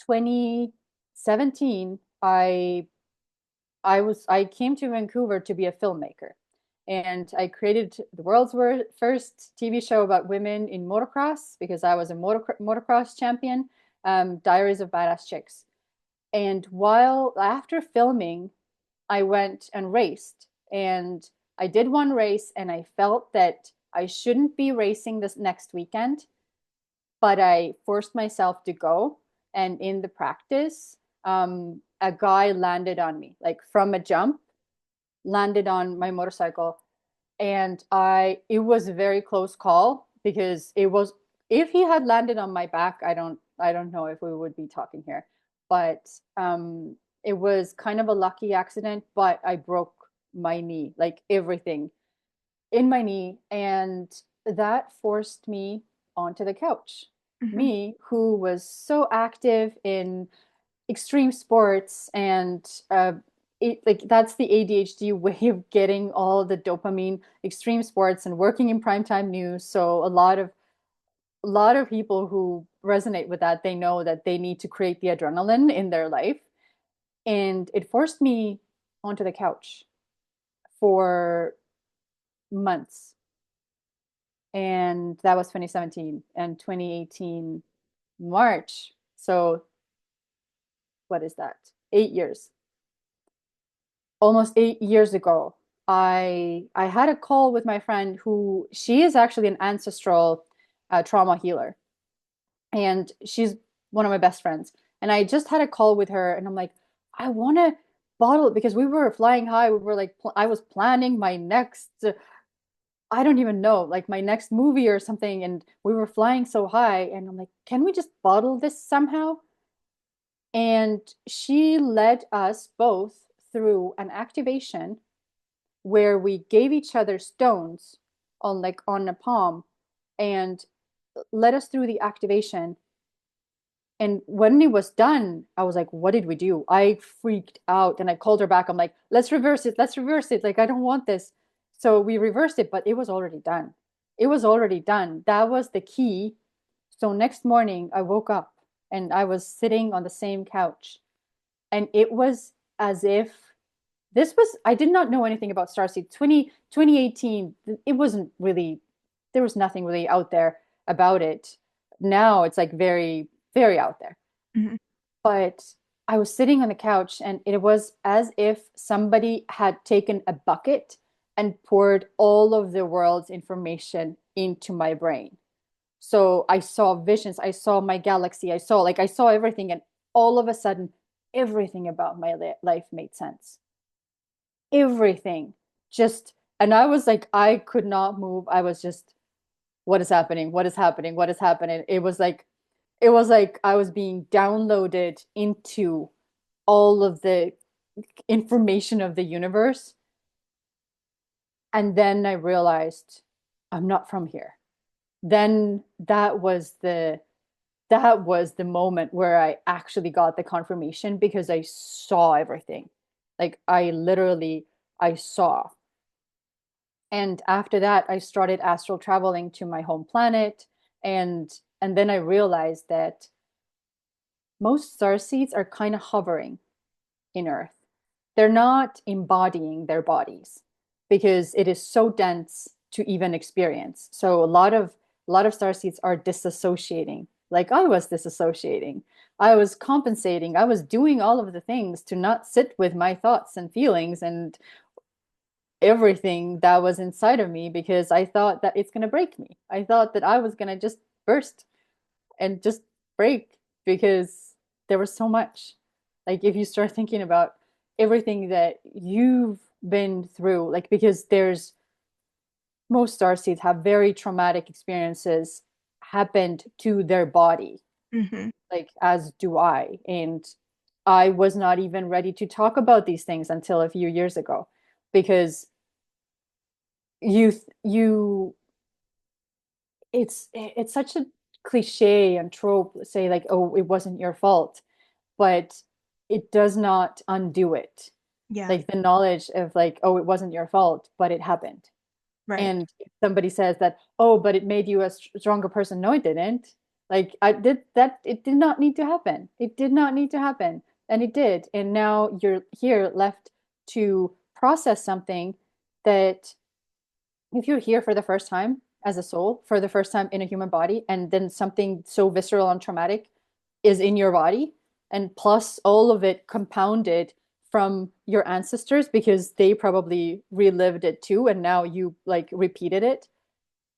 2017, I came to Vancouver to be a filmmaker. And I created the world's first TV show about women in motocross because I was a motocross champion, Diaries of Badass Chicks. And while after filming, I went and raced. And I did one race and I felt that I shouldn't be racing this next weekend, but I forced myself to go. And in the practice, a guy landed on me, like from a jump, landed on my motorcycle. And it was a very close call because if he had landed on my back, I don't know if we would be talking here. But it was kind of a lucky accident, but I broke my knee, like everything in my knee. And that forced me onto the couch. Hmm. Me, who was so active in extreme sports and like that's the ADHD way of getting all the dopamine, extreme sports and working in primetime news. So a lot of people who resonate with that, they know that they need to create the adrenaline in their life. And it forced me onto the couch for months. And that was 2017 and 2018 March. So what is that? 8 years. Almost 8 years ago, I had a call with my friend who she is actually an ancestral trauma healer, and she's one of my best friends. And I just had a call with her, and I'm like, I want to bottle it because we were flying high. We were like, I was planning my next, I don't even know, like my next movie or something. And we were flying so high. And I'm like, can we just bottle this somehow? And she led us both through an activation where we gave each other stones on like on a palm and led us through the activation. And when it was done, I was like, what did we do? I freaked out and I called her back. I'm like, let's reverse it. Let's reverse it. Like, I don't want this. So we reversed it, but it was already done. It was already done. That was the key. So next morning, I woke up and I was sitting on the same couch. And it was as if this was, I did not know anything about Starseed. 2018, it wasn't really, there was nothing really out there about it. Now it's like very, very out there. Mhm. But I was sitting on the couch and it was as if somebody had taken a bucket and poured all of the world's information into my brain. So I saw visions, I saw my galaxy, I saw everything, and all of a sudden, everything about my life made sense. Everything. Just, and I was like, I could not move. I was just, what is happening? What is happening? What is happening? It was like I was being downloaded into all of the information of the universe. And then I realized I'm not from here. Then that was the moment where I actually got the confirmation because I saw everything. Like I saw. And after that, I started astral traveling to my home planet, and then I realized that most star seeds are kind of hovering in Earth. They're not embodying their bodies because it is so dense to even experience. So a lot of star seeds are disassociating. Like I was disassociating. I was compensating. I was doing all of the things to not sit with my thoughts and feelings and everything that was inside of me because I thought that it's going to break me. I thought that I was going to just burst and just break because there was so much. Like if you start thinking about everything that you've been through, like because there's most starseeds have very traumatic experiences happened to their body, Mhm. like as do I. And I was not even ready to talk about these things until a few years ago because you it's such a cliche and trope say like, oh, it wasn't your fault, but it does not undo it. Yeah, Like the knowledge of like, oh, it wasn't your fault, but it happened. right. And if somebody says that, oh, but it made you a stronger person. No, it didn't. Like I did that. It did not need to happen. It did not need to happen. And it did. And now you're here left to process something that if you're here for the first time as a soul, for the first time in a human body, and then something so visceral and traumatic is in your body, and plus all of it compounded from your ancestors because they probably relived it too, and now you like repeated it.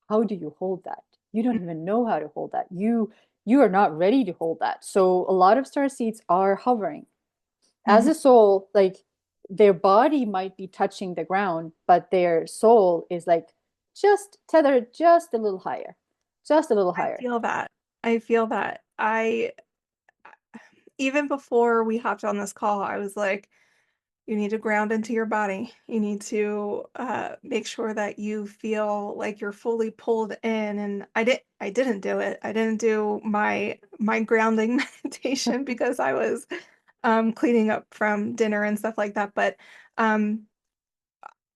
How do you hold that? You don't even know how to hold that. You are not ready to hold that. So a lot of star seeds are hovering as Mhm. a soul, like their body might be touching the ground, but their soul is like just tethered just a little higher, just a little I higher. feel that. I feel that. I even before we hopped on this call, I was like, you need to ground into your body. You need to make sure that you feel like you're fully pulled in. And I didn't do it. I didn't do my grounding meditation because I was cleaning up from dinner and stuff like that. But um,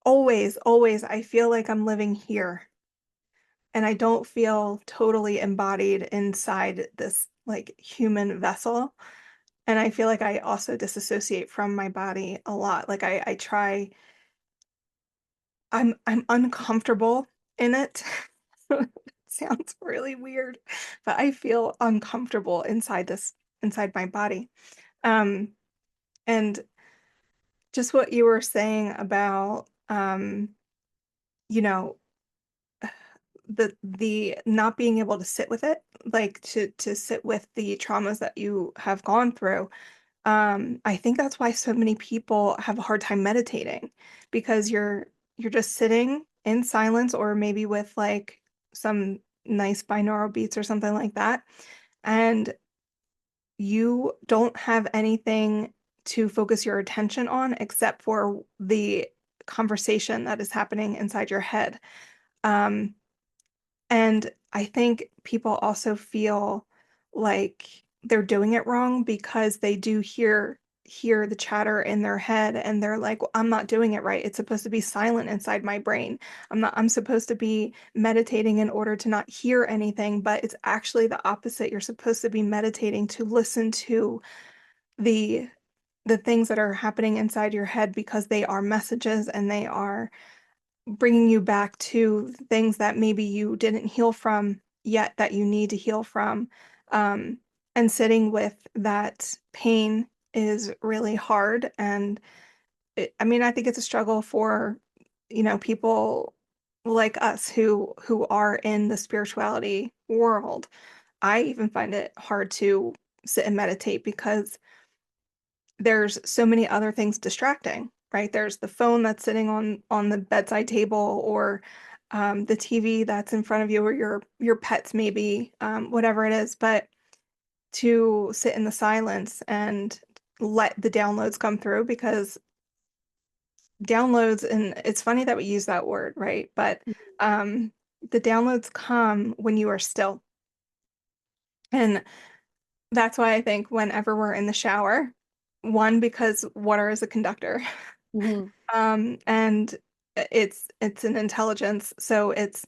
always, I feel like I'm living here, and I don't feel totally embodied inside this like human vessel. And I feel like I also disassociate from my body a lot. Like I try, I'm uncomfortable in it. It sounds really weird, but I feel uncomfortable inside my body. Um, and just what you were saying about you know, the not being able to sit with it, like to sit with the traumas that you have gone through. I think that's why so many people have a hard time meditating because you're just sitting in silence or maybe with like some nice binaural beats or something like that. And you don't have anything to focus your attention on except for the conversation that is happening inside your head. Um, and I think people also feel like they're doing it wrong because they do hear the chatter in their head and they're like, well, I'm not doing it right. It's supposed to be silent inside my brain. I'm supposed to be meditating in order to not hear anything, but it's actually the opposite. You're supposed to be meditating to listen to the the things that are happening inside your head because they are messages and they are bringing you back to things that maybe you didn't heal from yet that you need to heal from. Um, and sitting with that pain is really hard. And I mean, I think it's a struggle for, people like us who are in the spirituality world. I even find it hard to sit and meditate because there's so many other things distracting, right? There's the phone that's sitting on the bedside table, or the TV that's in front of you, or your pets maybe, whatever it is. But to sit in the silence and let the downloads come through, because downloads, and it's funny that we use that word, right? But um, the downloads come when you are still. And that's why I think whenever we're in the shower, one, because water is a conductor. Mhm. And it's an intelligence, so it's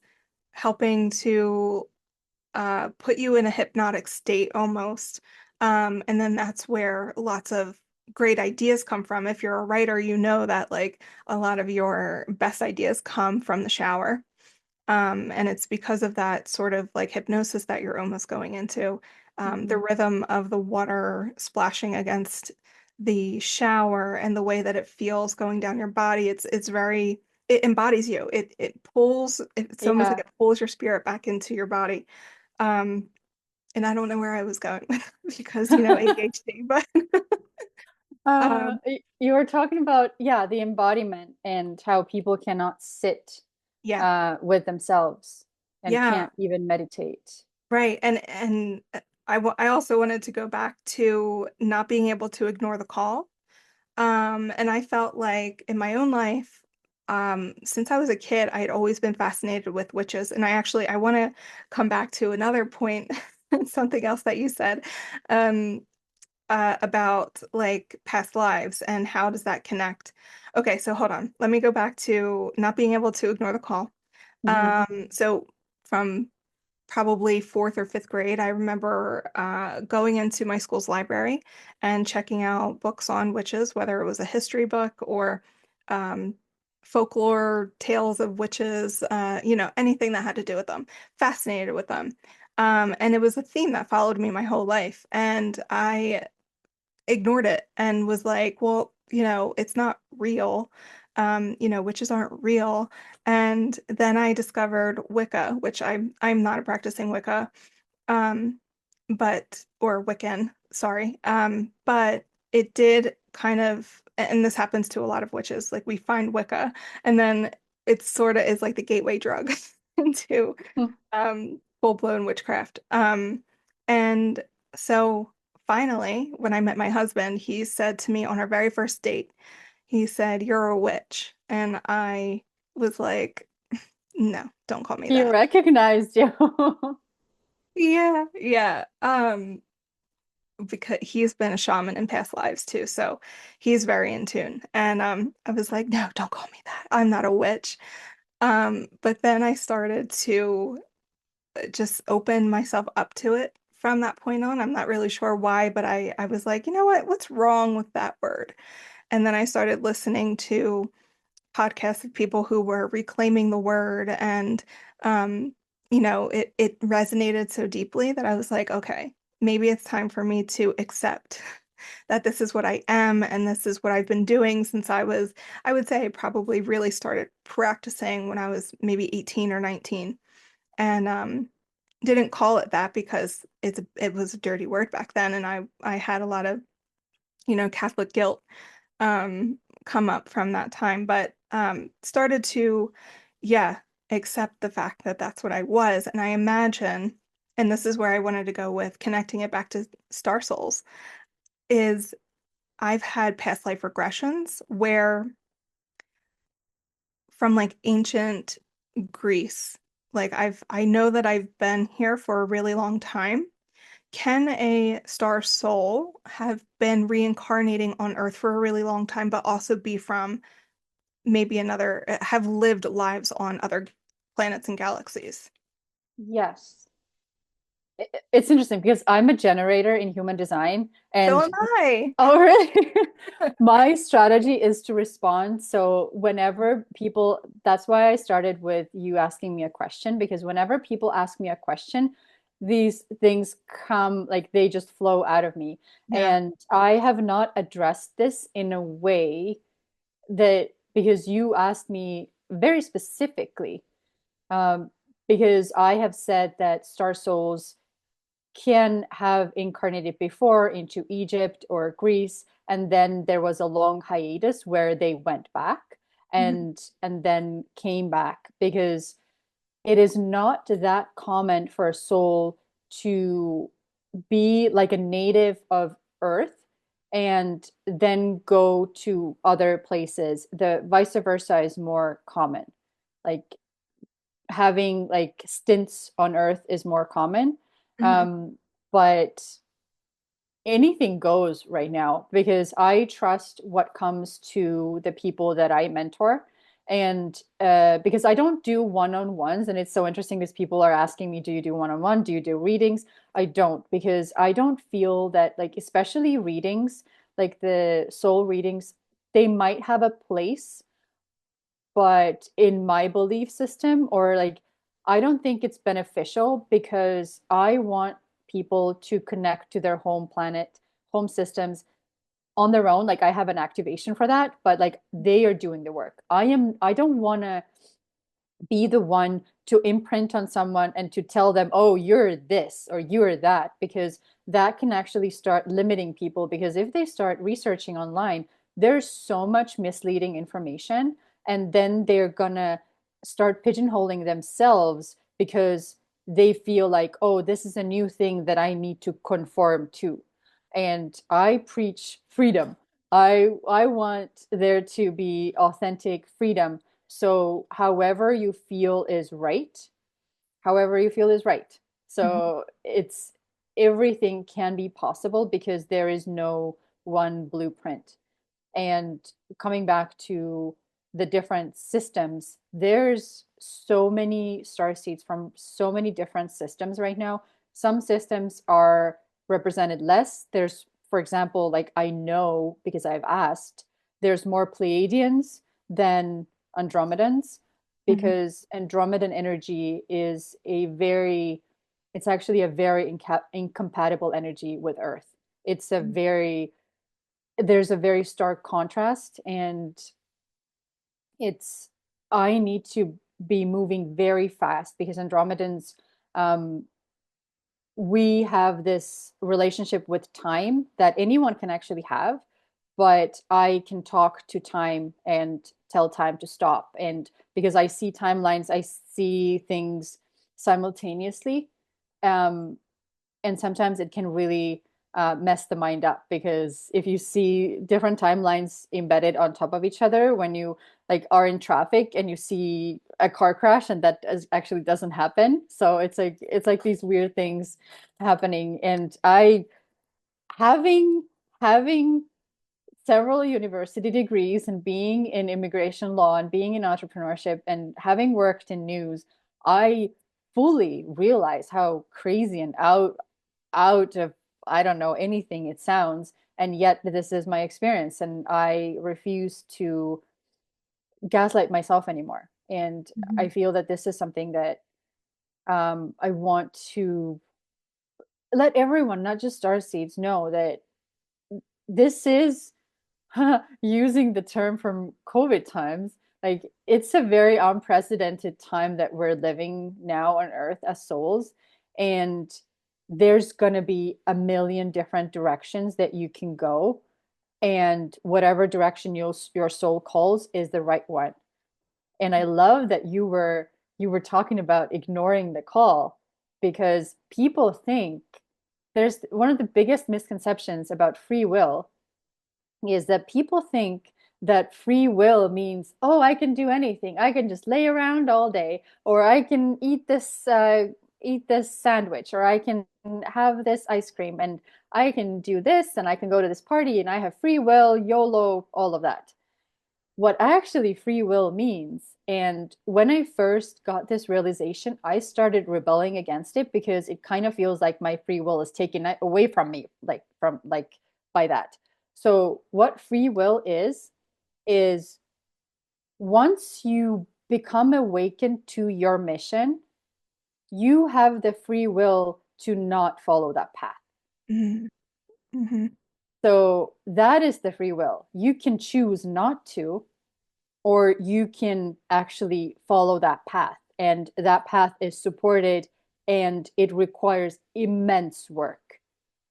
helping to put you in a hypnotic state almost. And then that's where lots of great ideas come from. If you're a writer, you know that like a lot of your best ideas come from the shower. And it's because of that sort of like hypnosis that you're almost going into. The Mhm. rhythm of the water splashing against the shower and the way that it feels going down your body, it embodies you. It pulls, it's almost like Yeah. it pulls your spirit back into your body. Um, and I don't know where I was going with because, ADHD, but um, You were talking about, yeah, the embodiment and how people cannot sit yeah, with themselves and yeah. can't even meditate. Right. And I also wanted to go back to not being able to ignore the call. And I felt like in my own life, since I was a kid, I had always been fascinated with witches. And I want to come back to another point, something else that you said, um, about like past lives and how does that connect? Okay, so hold on. Let me go back to not being able to ignore the call. Mhm. So from probably fourth or fifth grade, I remember going into my school's library and checking out books on witches, whether it was a history book or um, folklore, tales of witches, anything that had to do with them. Fascinated with them. And it was a theme that followed me my whole life. And I ignored it and was like, well, it's not real. Witches aren't real. And then I discovered Wicca, which I'm not a practicing Wicca, um, or Wiccan, sorry. But it did kind of, and this happens to a lot of witches, like we find Wicca, and then it sort of is like the gateway drug into full-blown witchcraft. And so finally, when I met my husband, he said to me on our very first date, he said, "You're a witch." And I was like, "No, don't call me He that." recognized you. Yeah, yeah. Because he's been a shaman in past lives too, so he's very in tune. And I was like, "No, don't call me that. I'm not a witch." But then I started to just open myself up to it from that point on. I'm not really sure why, but I was like, you know what? What's wrong with that word? And then I started listening to podcasts of people who were reclaiming the word, and um, it resonated so deeply that I was like, okay, maybe it's time for me to accept that this is what I am and this is what I've been doing since I would say I probably really started practicing when I was maybe 18 or 19. And didn't call it that because it was a dirty word back then, and I had a lot of Catholic guilt come up from that time, but started to, yeah, accept the fact that that's what I was. And I imagine, and this is where I wanted to go with connecting it back to Star Souls, is I've had past life regressions where from like ancient Greece, like I know that I've been here for a really long time. Can a star soul have been reincarnating on Earth for a really long time, but also be from maybe have lived lives on other planets and galaxies? Yes. It's interesting because I'm a generator in human design, So and am I. oh, really? My strategy is to respond. So whenever people, that's why I started with you asking me a question, because whenever people ask me a question, these things come like they just flow out of me. Yeah. And I have not addressed this in a way that, because you asked me very specifically, um, because I have said that star souls can have incarnated before into Egypt or Greece, and then there was a long hiatus where they went back Mhm. and then came back, because it is not that common for a soul to be like a native of Earth and then go to other places. The vice versa is more common. Like having like stints on Earth is more common. Mhm. But anything goes right now because I trust what comes to the people that I mentor. And because I don't do one-on-ones, and it's so interesting because people are asking me, do you do one-on-one? Do you do readings? I don't, because I don't feel that, like, especially readings, like the soul readings, they might have a place, but in my belief system, or like, I don't think it's beneficial because I want people to connect to their home planet, home systems on their own. Like I have an activation for that, but like they are doing the work. I don't want to be the one to imprint on someone and to tell them, oh, you're this or you're that, because that can actually start limiting people. Because if they start researching online, there's so much misleading information, and then they're gonna start pigeonholing themselves because they feel like, oh, this is a new thing that I need to conform to. And I preach freedom. I want there to be authentic freedom, so however you feel is right, however you feel is right. Mhm. So it's everything can be possible because there is no one blueprint. And coming back to the different systems, there's so many star seeds from so many different systems right now. Some systems are represented less. There's, for example, like I know because I've asked, there's more Pleiadians than Andromedans, Mhm. because Andromedan energy is a very, it's actually a very incompatible energy with Earth. It's a very, there's a very stark contrast, and it's, I need to be moving very fast because Andromedans, um, we have this relationship with time that anyone can actually have, but I can talk to time and tell time to stop. And because I see timelines, I see things simultaneously. Um, and sometimes it can really mess the mind up, because if you see different timelines embedded on top of each other, when you like are in traffic and you see a car crash and that actually doesn't happen, so it's like these weird things happening. And I, having having several university degrees and being in immigration law and being in entrepreneurship and having worked in news, I fully realize how crazy and out of, I don't know, anything it sounds. And yet this is my experience, and I refuse to gaslight myself anymore. And I Mhm. feel that this is something that I want to let everyone, not just starseeds, know that this is using the term from COVID times. Like it's a very unprecedented time that we're living now on Earth as souls. And there's going to be a million different directions that you can go. and whatever direction your soul calls is the right one. And I love that you were talking about ignoring the call, because people think there's one of the biggest misconceptions about free will is that people think that free will means, oh, I can do anything. I can just lay around all day, or I can eat this sandwich, or I can have this ice cream, and I can do this, and I can go to this party, and I have free will, YOLO, all of that. What actually free will means, and when I first got this realization, I started rebelling against it because it kind of feels like my free will is taken away from me, like by that. So what free will is once you become awakened to your mission, you have the free will to not follow that path. Mm-hmm. Mm-hmm. So that is the free will. You can choose not to, or you can actually follow that path. And that path is supported, and it requires immense work.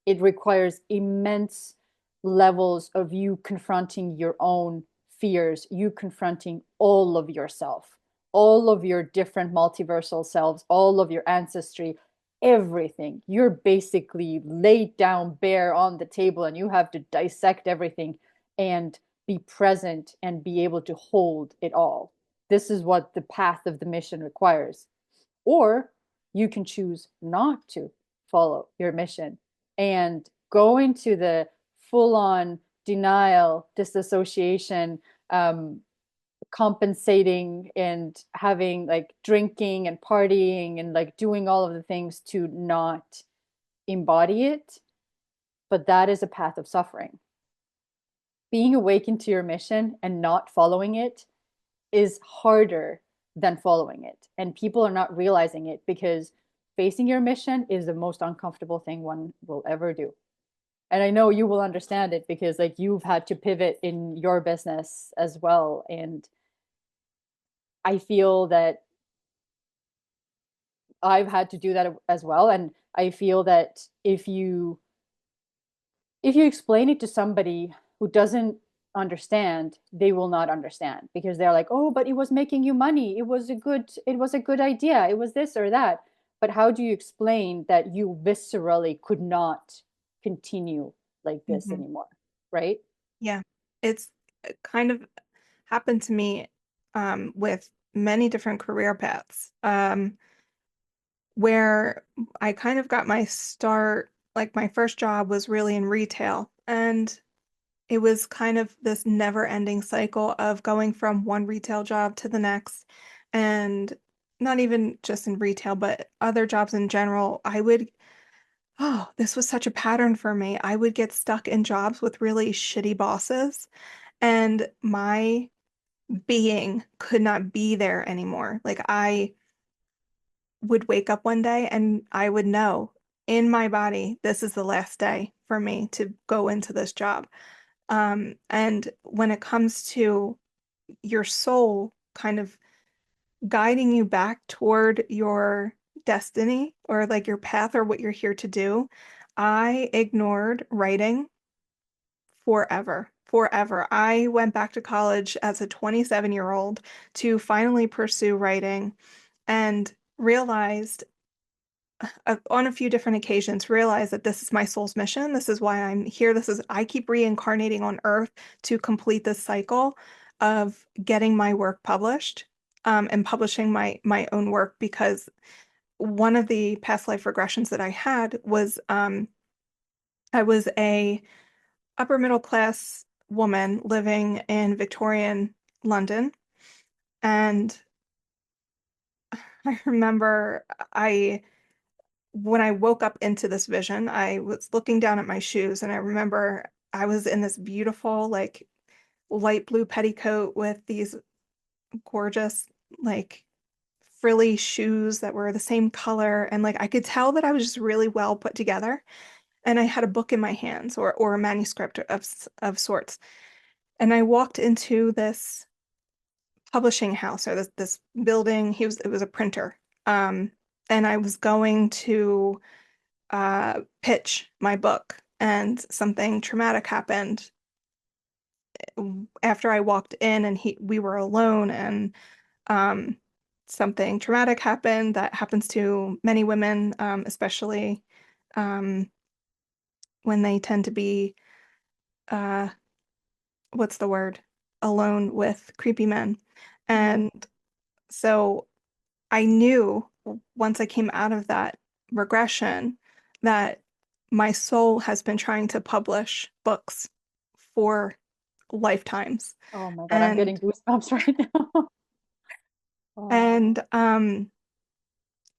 It requires immense levels of you confronting your own fears, you confronting all of yourself, all of your different multiversal selves, all of your ancestry, everything. You're basically laid down bare on the table, and you have to dissect everything and be present and be able to hold it all. This is what the path of the mission requires. Or you can choose not to follow your mission and go into the full on denial, disassociation, um, compensating and having like drinking and partying and like doing all of the things to not embody it. But that is a path of suffering. Being awakened to your mission and not following it is harder than following it. And people are not realizing it because facing your mission is the most uncomfortable thing one will ever do. And I know you will understand it because like you've had to pivot in your business as well. And I feel that I've had to do that as well. And I feel that if you explain it to somebody who doesn't understand, they will not understand because they're like, oh, but it was making you money, it was a good idea, it was this or that. But how do you explain that you viscerally could not continue like this Mm-hmm. anymore, right? Yeah, it's kind of happened to me with many different career paths where I kind of got my start. Like my first job was really in retail, and it was kind of this never-ending cycle of going from one retail job to the next, and not even just in retail, but other jobs in general. Oh, this was such a pattern for me. I would get stuck in jobs with really shitty bosses, and my being could not be there anymore. Like I would wake up one day and I would know in my body, this is the last day for me to go into this job. And when it comes to your soul kind of guiding you back toward your destiny or like your path or what you're here to do, I ignored writing forever. Forever. I went back to college as a 27-year-old to finally pursue writing and realized on a few different occasions realized that this is my soul's mission. This is why I'm here. I keep reincarnating on Earth to complete this cycle of getting my work published, and publishing my own work because one of the past life regressions that I had was I was a upper middle class woman living in Victorian London, and I remember I when I woke up into this vision, I was looking down at my shoes and I remember I was in this beautiful, like light blue petticoat with these gorgeous, like frilly shoes that were the same color. And like I could tell that I was just really well put together. And I had a book in my hands or a manuscript of sorts. And I walked into this publishing house or this building. It was a printer. And I was going to pitch my book, and something traumatic happened after I walked in and we were alone and um, something traumatic happened that happens to many women, especially um, when they tend to be, uh, what's the word? Alone with creepy men. Mhm. And so I knew once I came out of that regression that my soul has been trying to publish books for lifetimes. Oh my God, I'm getting And goosebumps right now. Oh. and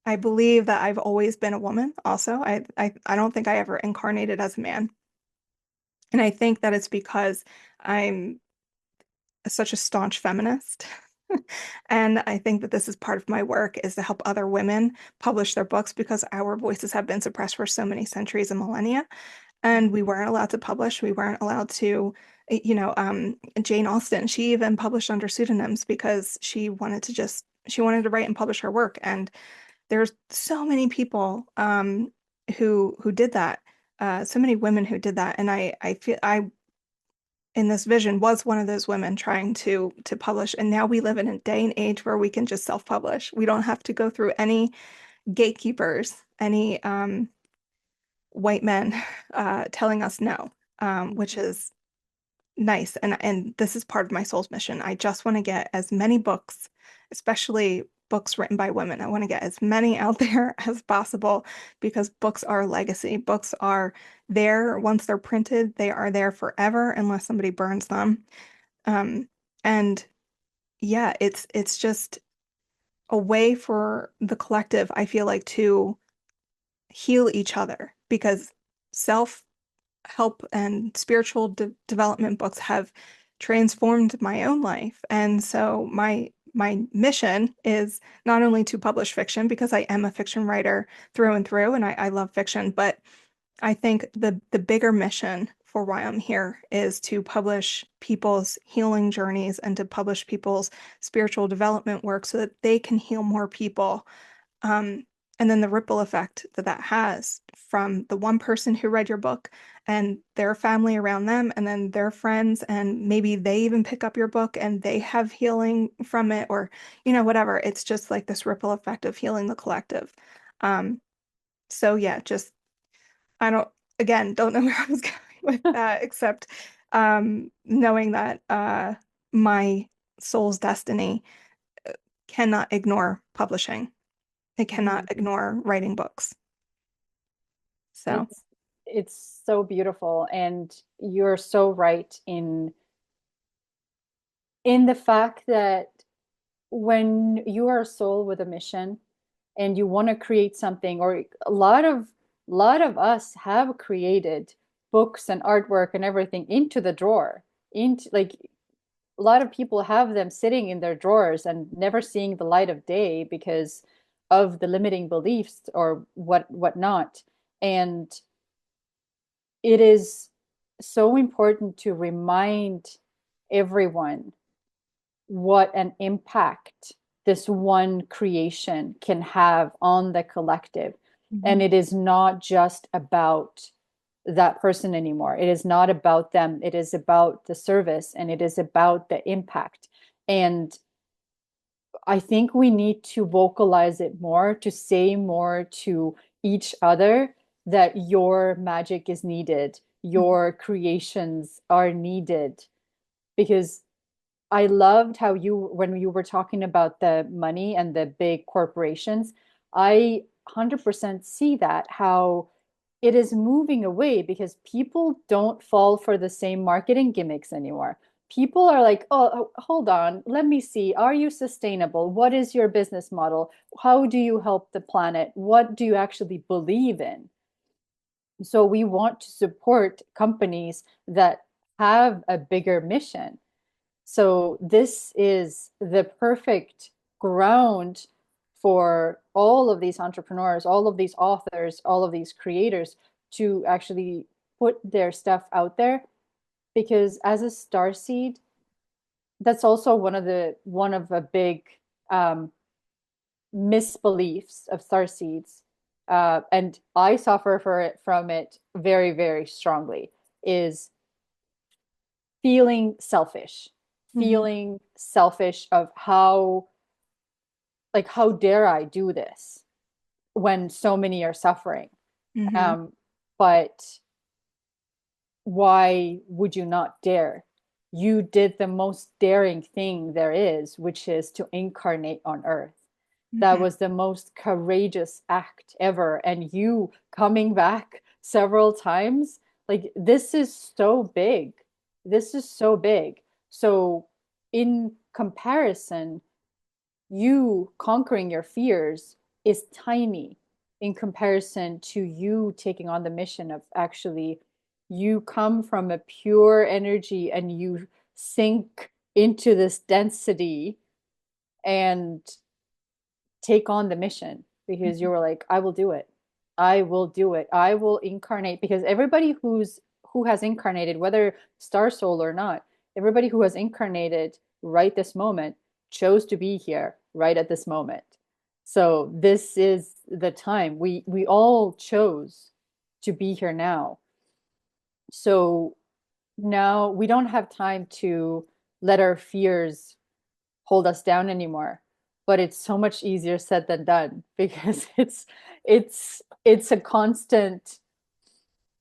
I believe that I've always been a woman also. I don't think I ever incarnated as a man. And I think that it's because I'm such a staunch feminist. And I think that this is part of my work is to help other women publish their books because our voices have been suppressed for so many centuries and millennia. And we weren't allowed to publish. We weren't allowed to, Jane Austen, she even published under pseudonyms because she wanted to write and publish her work. And there's so many people who did that, so many women who did that. And I feel I in this vision was one of those women trying to publish. And now we live in a day and age where we can just self-publish. We don't have to go through any gatekeepers, any white men telling us no, which is nice. And this is part of my soul's mission. I just want to get as many books, especially books written by women. I want to get as many out there as possible because books are legacy. Books are there once they're printed, they are there forever unless somebody burns them. Um, and yeah, it's just a way for the collective, I feel like, to heal each other because self help and spiritual development books have transformed my own life. And so my mission is not only to publish fiction because I am a fiction writer through and through, and I love fiction, but I think the bigger mission for why I'm here is to publish people's healing journeys and to publish people's spiritual development work so that they can heal more people. Um, and then the ripple effect that that has from the one person who read your book and their family around them, and then their friends, and maybe they even pick up your book and they have healing from it, or, whatever. It's just like this ripple effect of healing the collective. Um, so yeah, just, I don't, again, don't know where I was going with that, except knowing that my soul's destiny cannot ignore publishing. It cannot Mhm. ignore writing books. So, It's so beautiful, and you're so right in the fact that when you are a soul with a mission and you want to create something, or a lot of us have created books and artwork and everything into the drawer, into like a lot of people have them sitting in their drawers and never seeing the light of day because of the limiting beliefs or whatnot. And it is so important to remind everyone what an impact this one creation can have on the collective. And mhm. it is not just about that person anymore. It is not about them. It is about the service and it is about the impact. And I think we need to vocalize it more, to say more to each other that your magic is needed, your creations are needed. Because I loved how when you were talking about the money and the big corporations, I 100% see that how it is moving away because people don't fall for the same marketing gimmicks anymore. People are like, oh, hold on, let me see. Are you sustainable? What is your business model? How do you help the planet? What do you actually believe in? So we want to support companies that have a bigger mission. So this is the perfect ground for all of these entrepreneurs, all of these authors, all of these creators to actually put their stuff out there. Because as a starseed, that's also one of a big um, misbeliefs of starseeds, and I suffer from it very, very strongly. Is feeling selfish, Mm-hmm. feeling selfish of how, like, how dare I do this when so many are suffering? Mm-hmm. Um, but why would you not dare? You did the most daring thing there is, which is to incarnate on Earth. That Mm-hmm. was the most courageous act ever. And you coming back several times, like, this is so big. This is so big. So, in comparison, you conquering your fears is tiny in comparison to you taking on the mission of actually, you come from a pure energy and you sink into this density and take on the mission because you were like, I will do it. I will do it. I will incarnate, because everybody who has incarnated, whether star soul or not, everybody who has incarnated right this moment chose to be here right at this moment. So this is the time. We all chose to be here now. So now we don't have time to let our fears hold us down anymore. But it's so much easier said than done because it's a constant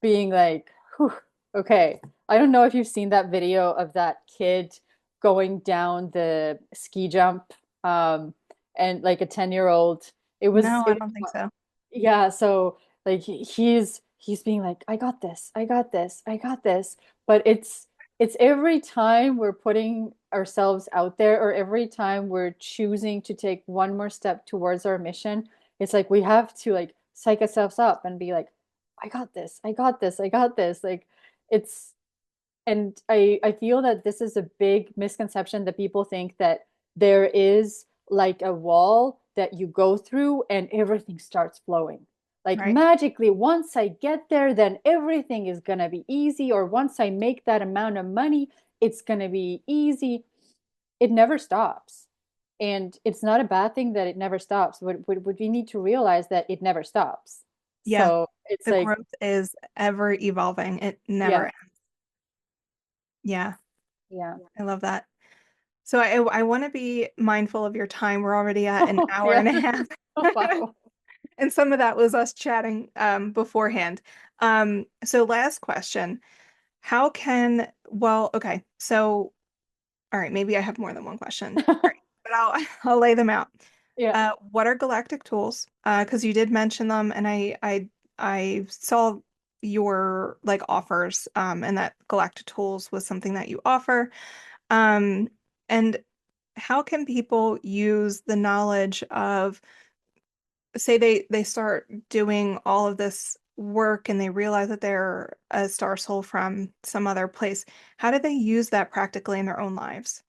being like, whew, okay. I don't know if you've seen that video of that kid going down the ski jump, um, and like a 10-year-old. It was No, it I was don't think so. yeah, so like he's being like, I got this, I got this, I got this. But it's every time we're putting ourselves out there, or every time we're choosing to take one more step towards our mission, it's like we have to like psych ourselves up and be like, I got this, I got this, I got this. Like, it's and I feel that this is a big misconception, that people think that there is like a wall that you go through and everything starts flowing. Like Right. magically, once I get there, then everything is going to be easy. Or once I make that amount of money, it's going to be easy. It never stops. And it's not a bad thing that it never stops. But we need to realize that it never stops. Yeah. So it's The like, growth is ever evolving. It never yeah, ends. Yeah. yeah. I love that. So I want to be mindful of your time. We're already at an Oh, hour yeah. and a half. Oh, wow. And some of that was us chatting beforehand. So last question. How can, well, okay. So, all right, maybe I have more than one question. All right, but I'll lay them out. Yeah. What are galactic tools? Because you did mention them, and I saw your like offers, and that galactic tools was something that you offer. Um, and how can people use the knowledge of, say they start doing all of this work and they realize that they're a star soul from some other place. How do they use that practically in their own lives?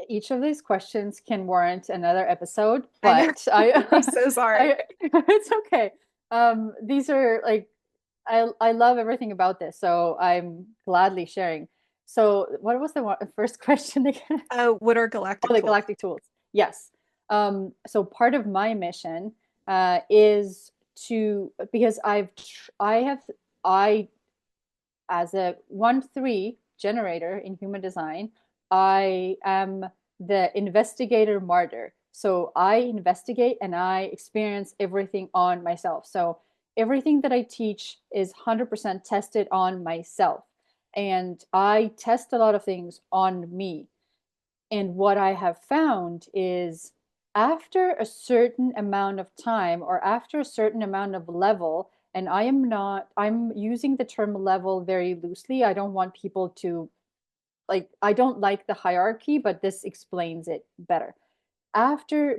Each of these questions can warrant another episode, I know. but I, I'm so sorry. it's okay. These are like, I love everything about this, so I'm gladly sharing. So, what was the first question again? What are Oh, galactic the tools? galactic tools. Yes. So part of my mission is to, because I have I as a 1-3 generator in human design, I am the investigator martyr. So I investigate and I experience everything on myself. So everything that I teach is 100% tested on myself. And I test a lot of things on me. And what I have found is, after a certain amount of time or after a certain amount of level, and I'm using the term level very loosely. I don't want people to, like, I don't like the hierarchy, but this explains it better.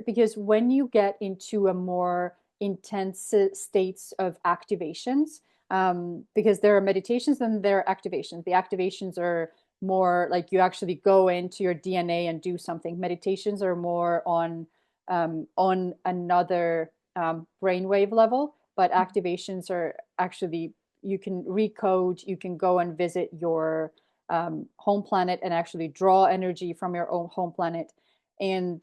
Because when you get into a more intense states of activations, because there are meditations and there are activations. The activations are more like you actually go into your DNA and do something. Meditations are more on another brainwave level, but activations are actually, you can recode, you can go and visit your home planet and actually draw energy from your own home planet. And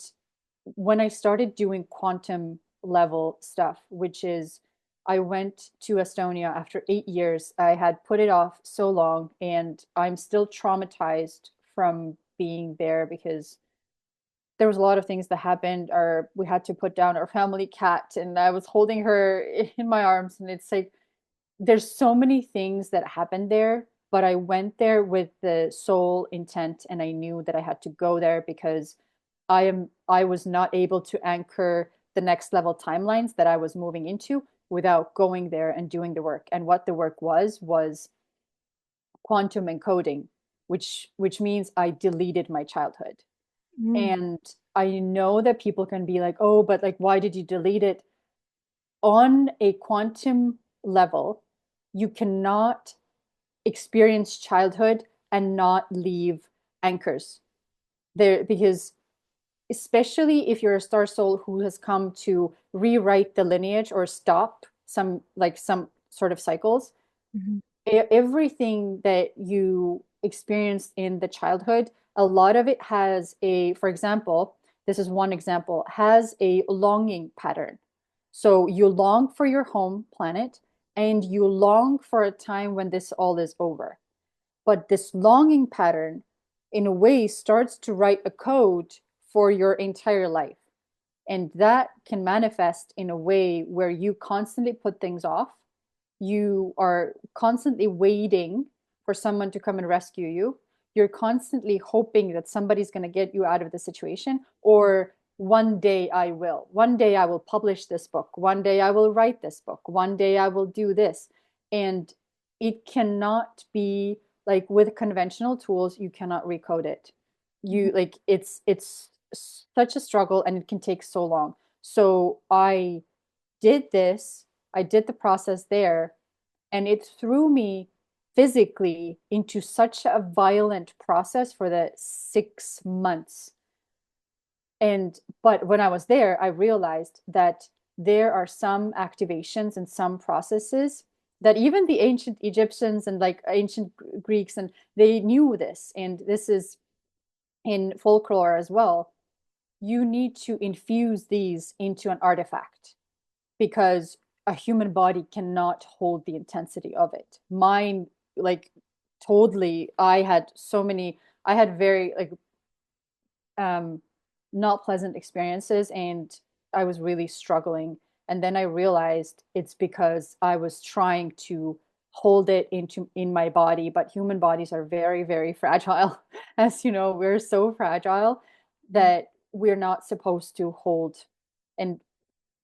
when I started doing quantum level stuff, which is I went to Estonia after 8 years. I had put it off so long, and I'm still traumatized from being there because there was a lot of things that happened. Or we had to put down our family cat, and I was holding her in my arms, and it's like there's so many things that happened there, but I went there with the sole intent, and I knew that I had to go there because I was not able to anchor the next level timelines that I was moving into without going there and doing the work. And what the work was quantum encoding, which means I deleted my childhood. Mm. And I know that people can be like, "Oh, but like why did you delete it?" On a quantum level, you cannot experience childhood and not leave anchors there, because especially if you're a star soul who has come to rewrite the lineage or stop some sort of cycles, Mhm. everything that you experienced in the childhood, a lot of it has a, for example, this is one example, has a longing pattern. So you long for your home planet, and you long for a time when this all is over. But this longing pattern, in a way, starts to write a code for your entire life. And that can manifest in a way where you constantly put things off. You are constantly waiting for someone to come and rescue you. You're constantly hoping that somebody's going to get you out of the situation, or one day I will. One day I will publish this book. One day I will write this book. One day I will do this. And it cannot be like with conventional tools, you cannot recode it. Mhm. You like it's such a struggle, and it can take so long. So did this, I did the process there, and it threw me physically into such a violent process for the 6 months. And but when I was there, I realized that there are some activations and some processes that even the ancient Egyptians and like ancient Greeks, and they knew this, and this is in folklore as well. You need to infuse these into an artifact because a human body cannot hold the intensity of it. Mine, like, totally, I had very, like, um, not pleasant experiences, and I was really struggling. And then I realized it's because I was trying to hold it in my body, but human bodies are very, very fragile. As you know, we're so fragile Yeah. that we're not supposed to hold. And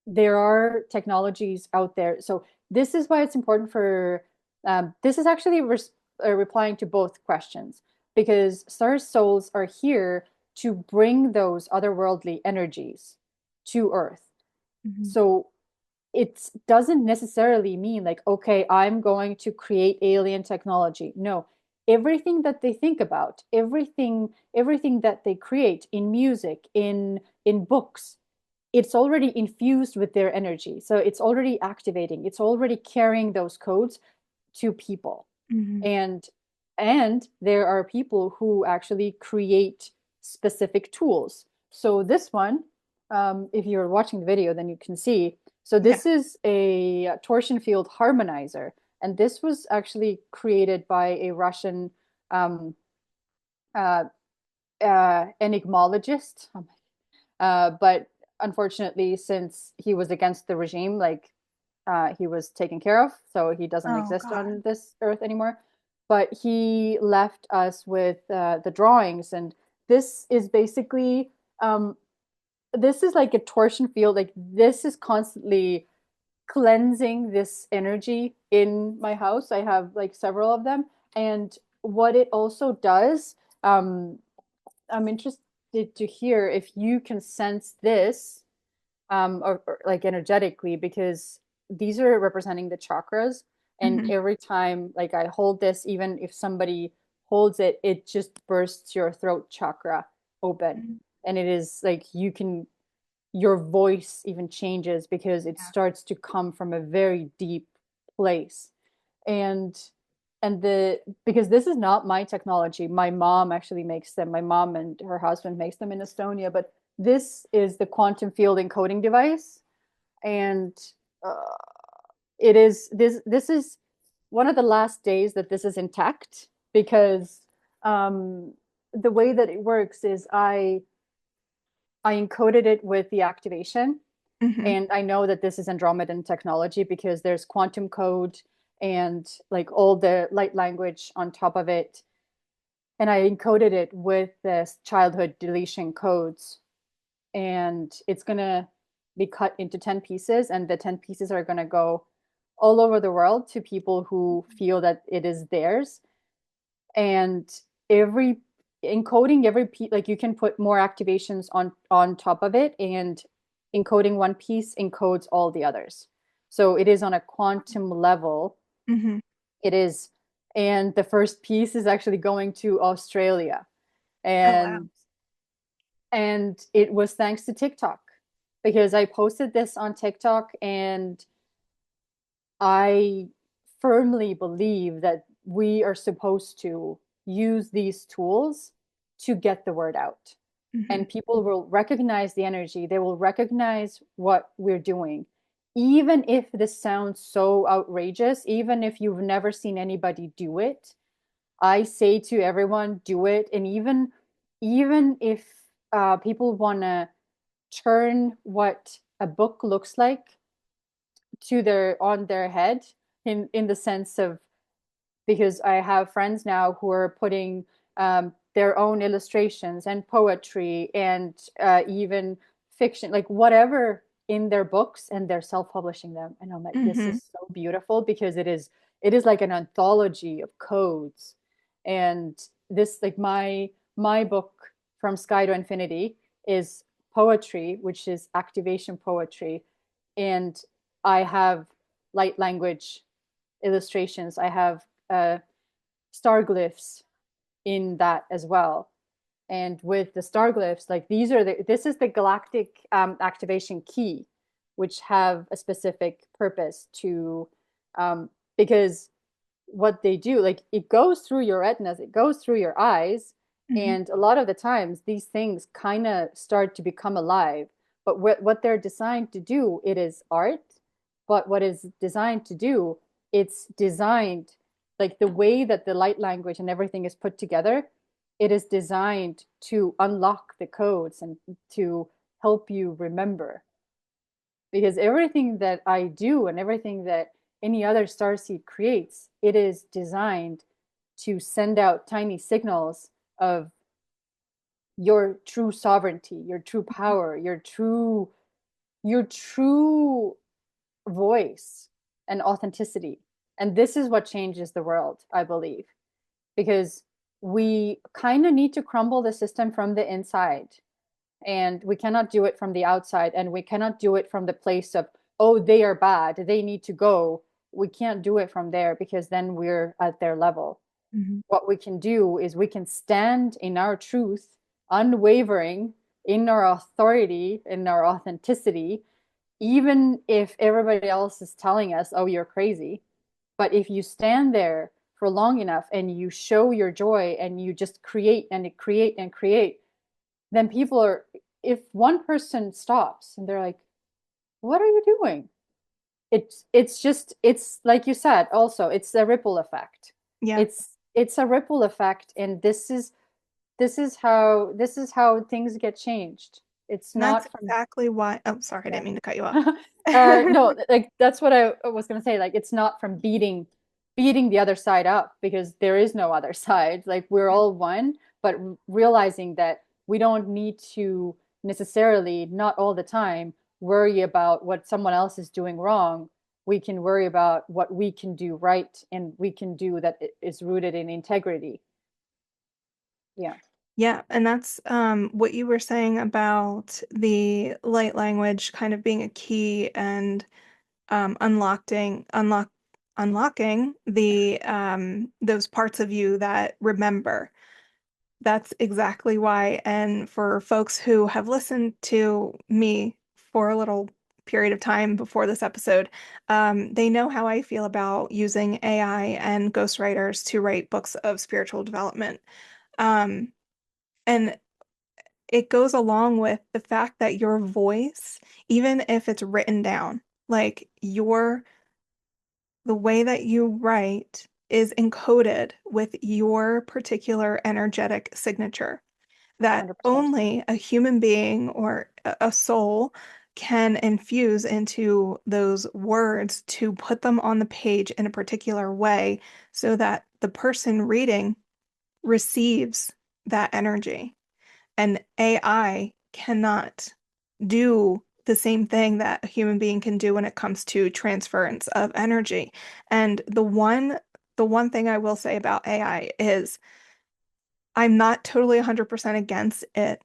there are technologies out there. So this is why it's important for this is actually replying to both questions, because star souls are here to bring those otherworldly energies to Earth. Mhm. So it doesn't necessarily mean like, okay, I'm going to create alien technology. No, everything that they think about, everything that they create in music, in books, it's already infused with their energy. So it's already activating, it's already carrying those codes to people. Mhm. And there are people who actually create specific tools. So this one, if you're watching the video, then you can see. So Yeah. this is a torsion field harmonizer, and this was actually created by a Russian um, uh, enigmologist. But unfortunately, since he was against the regime, like he was taken care of, so he doesn't Oh exist God. on this earth anymore. But he left us with the drawings, and this is basically this is like a torsion field. Like this is constantly cleansing this energy in my house. I have like several of them, and what it also does, um, I'm interested to hear if you can sense this, or like energetically, because these are representing the chakras. And Mhm. every time like I hold this, even if somebody holds it, it just bursts your throat chakra open. Mhm. And it is like your voice even changes because it Yeah. starts to come from a very deep place. And and the because this is not my technology, my mom actually makes them, my mom and her husband makes them in Estonia, but this is the quantum field encoding device. And uh, it is this is one of the last days that this is intact because um, the way that it works is I encoded it with the activation, Mm-hmm. and I know that this is Andromedan technology because there's quantum code and like all the light language on top of it, and I encoded it with this childhood deletion codes, and it's gonna be cut into 10 pieces, and the 10 pieces are gonna go all over the world to people who feel that it is theirs. And every encoding every piece, like you can put more activations on top of it, and encoding one piece encodes all the others. So it is on a quantum level. Mm-hmm. It is, and the first piece is actually going to Australia, Oh, wow. and it was thanks to TikTok because I posted this on TikTok, and I firmly believe that we are supposed to use these tools to get the word out. Mm-hmm. And people will recognize the energy, they will recognize what we're doing. Even if this sounds so outrageous, even if you've never seen anybody do it, I say to everyone, do it. And even if people want to turn what a book looks like to their on their head, in the sense of, because I have friends now who are putting their own illustrations and poetry and even fiction, like whatever, in their books, and they're self-publishing them. And I'm like, this Mm-hmm. is so beautiful because it is like an anthology of codes. And this, like my book, From Sky to Infinity, is poetry, which is activation poetry. And I have light language illustrations. I have star glyphs in that as well. And with the star glyphs, like this is the galactic activation key, which have a specific purpose to, because what they do, like it goes through your retinas, it goes through your eyes, Mm-hmm. and a lot of the times these things kind of start to become alive. But what they're designed to do, it is art. But what is designed to do, it's designed, like the way that the light language and everything is put together, it is designed to unlock the codes and to help you remember. Because everything that I do and everything that any other starseed creates, it is designed to send out tiny signals of your true sovereignty, your true power, your true voice and authenticity. And this is what changes the world, I believe, because we kind of need to crumble the system from the inside, and we cannot do it from the outside, and we cannot do it from the place of, oh, they are bad, they need to go. We can't do it from there because then we're at their level. Mm-hmm. What we can do is we can stand in our truth, unwavering, in our authority, in our authenticity, even if everybody else is telling us, oh, you're crazy. But if you stand there for long enough and you show your joy and you just create and create and create, then people are, if one person stops and they're like, what are you doing? It's just, it's like you said, also it's a ripple effect. Yeah. It's a ripple effect, and this is how things get changed. It's And that's not from, exactly why. Oh, sorry, I yeah. didn't mean to cut you off. No, like that's what I was gonna say. Like it's not from beating the other side up, because there is no other side. Like we're Yeah. all one, but realizing that we don't need to necessarily, not all the time, worry about what someone else is doing wrong. We can worry about what we can do right, and we can do that is rooted in integrity. Yeah. Yeah, and that's what you were saying about the light language kind of being a key and unlocking the those parts of you that remember. That's exactly why. And for folks who have listened to me for a little period of time before this episode, they know how I feel about using AI and ghostwriters to write books of spiritual development. Um, and it goes along with the fact that your voice, even if it's written down, like the way that you write is encoded with your particular energetic signature, that 100%. only a human being or a soul can infuse into those words to put them on the page in a particular way so that the person reading receives that energy. And AI cannot do the same thing that a human being can do when it comes to transference of energy. And the one thing I will say about AI is I'm not totally 100% against it.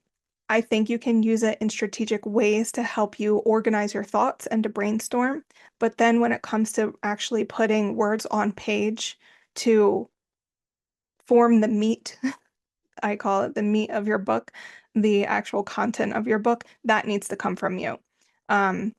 I think you can use it in strategic ways to help you organize your thoughts and to brainstorm. But then when it comes to actually putting words on page to form the meat, I call it the meat of your book, the actual content of your book, that needs to come from you. Um,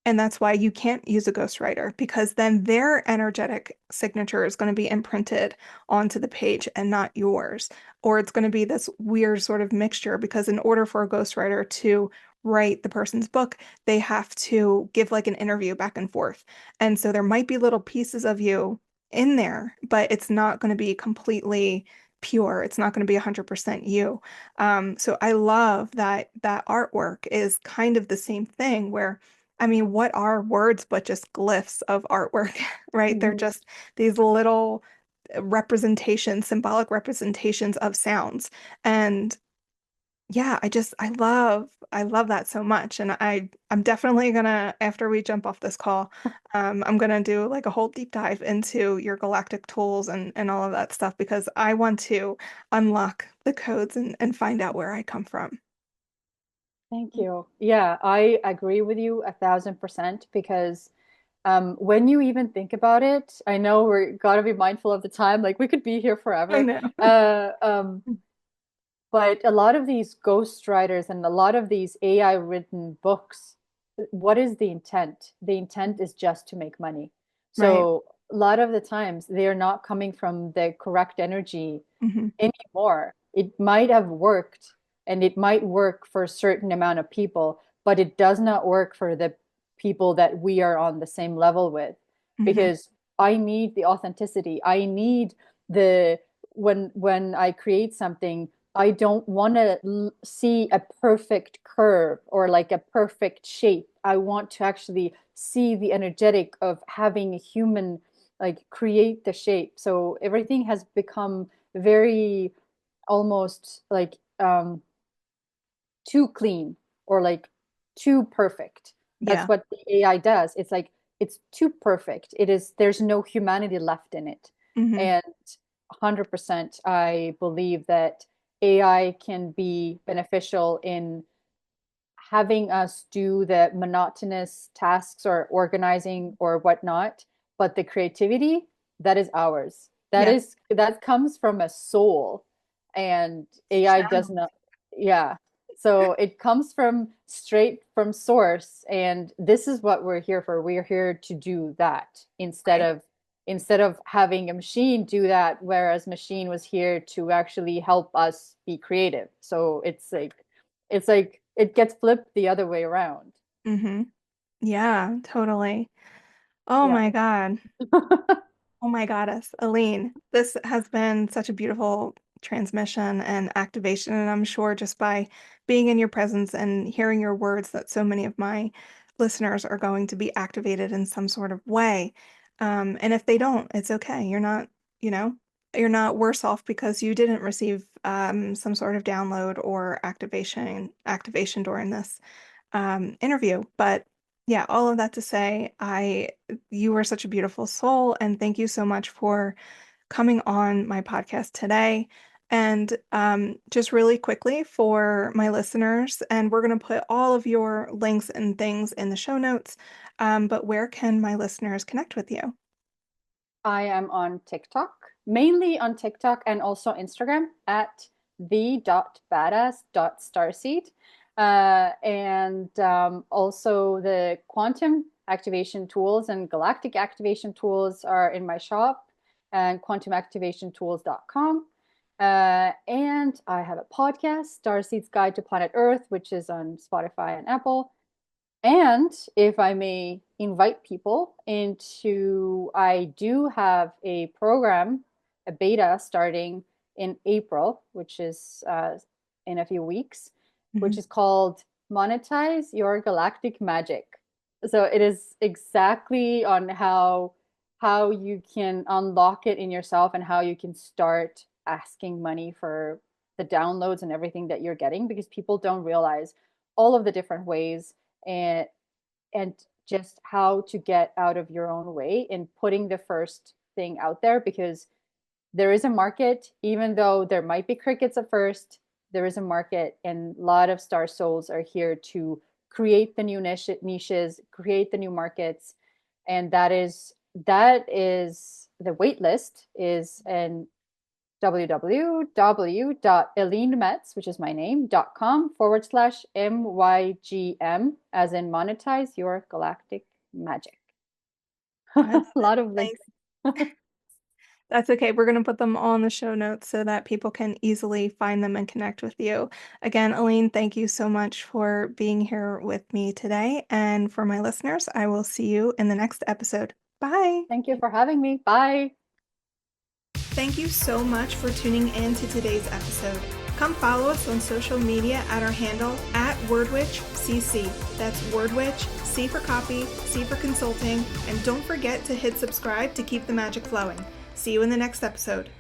and that's why you can't use a ghostwriter because then their energetic signature is going to be imprinted onto the page and not yours. Or it's going to be this weird sort of mixture because in order for a ghostwriter to write the person's book, they have to give like an interview back and forth. And so there might be little pieces of you in there, but it's not going to be completely pure. It's not going to be 100% you. So I love that that artwork is kind of the same thing where I mean, what are words but just glyphs of artwork, right? They're Mhm. just these little representations, symbolic representations of sounds. And yeah, I love that so much. And I'm definitely gonna, after we jump off this call, I'm gonna do like a whole deep dive into your galactic tools and all of that stuff because I want to unlock the codes and find out where I come from. Thank you. Yeah, I agree with you 1,000% because when you even think about it, I know we're gotta be mindful of the time. Like we could be here I forever. know. Uh, um, but a lot of these ghostwriters and a lot of these AI written books, what is the intent? The intent is just to make money. Right. So a lot of the times they are not coming from the correct energy Hmm. anymore. It might have worked and it might work for a certain amount of people, but it does not work for the people that we are on the same level with Hmm. because I need the authenticity. I need the when I create something, I don't want to see a perfect curve or like a perfect shape. I want to actually see the energetic of having a human like create the shape. So everything has become very almost like too clean or like too perfect. That's Yeah. what the AI does. It's like it's too perfect. It is there's no humanity left in it. Hmm. And 100% I believe that AI can be beneficial in having us do the monotonous tasks or organizing or whatnot, but the creativity, that is ours. Yeah. That comes from a soul, and AI does Channel. not, yeah. So it comes from straight from source, and this is what we're here for. We're here to do that Right. instead of having a machine do that, whereas machine was here to actually help us be creative. So it's like it gets flipped the other way around. Hmm. Yeah, totally. Oh Yeah. my God. Oh my goddess, Eline, this has been such a beautiful transmission and activation, and I'm sure just by being in your presence and hearing your words that so many of my listeners are going to be activated in some sort of way. And if they don't, it's okay. You know, you're not worse off because you didn't receive some sort of download or activation during this interview. But yeah, all of that to say, you were such a beautiful soul, and thank you so much for coming on my podcast today. And just really quickly for my listeners, and we're going to put all of your links and things in the show notes. But where can my listeners connect with you? I am on TikTok, mainly on TikTok and also Instagram at the.badass.starseed. And also the quantum activation tools and galactic activation tools are in my shop and quantumactivationtools.com. And I have a podcast, Starseed's Guide to Planet Earth, which is on Spotify and Apple. And if I may invite people into, I do have a program, a beta starting in April, which is in a few weeks, which Mhm. is called Monetize Your Galactic Magic. So it is exactly on how you can unlock it in yourself and how you can start asking money for the downloads and everything that you're getting, because people don't realize all of the different ways and and just how to get out of your own way and putting the first thing out there, because there is a market. Even though there might be crickets at first, there is a market, and a lot of star souls are here to create the new niches, create the new markets. And that is the wait list is an www.elinemets, which is my name, .com/MYGM, as in monetize your galactic magic. A That's lot of links. nice. That's okay. We're going to put them all in the show notes so that people can easily find them and connect with you. Again, Eline, thank you so much for being here with me today. And for my listeners, I will see you in the next episode. Bye. Thank you for having me. Bye. Thank you so much for tuning in to today's episode. Come follow us on social media at our handle at WordWitchCC. That's WordWitch, C for copy, C for consulting, and don't forget to hit subscribe to keep the magic flowing. See you in the next episode.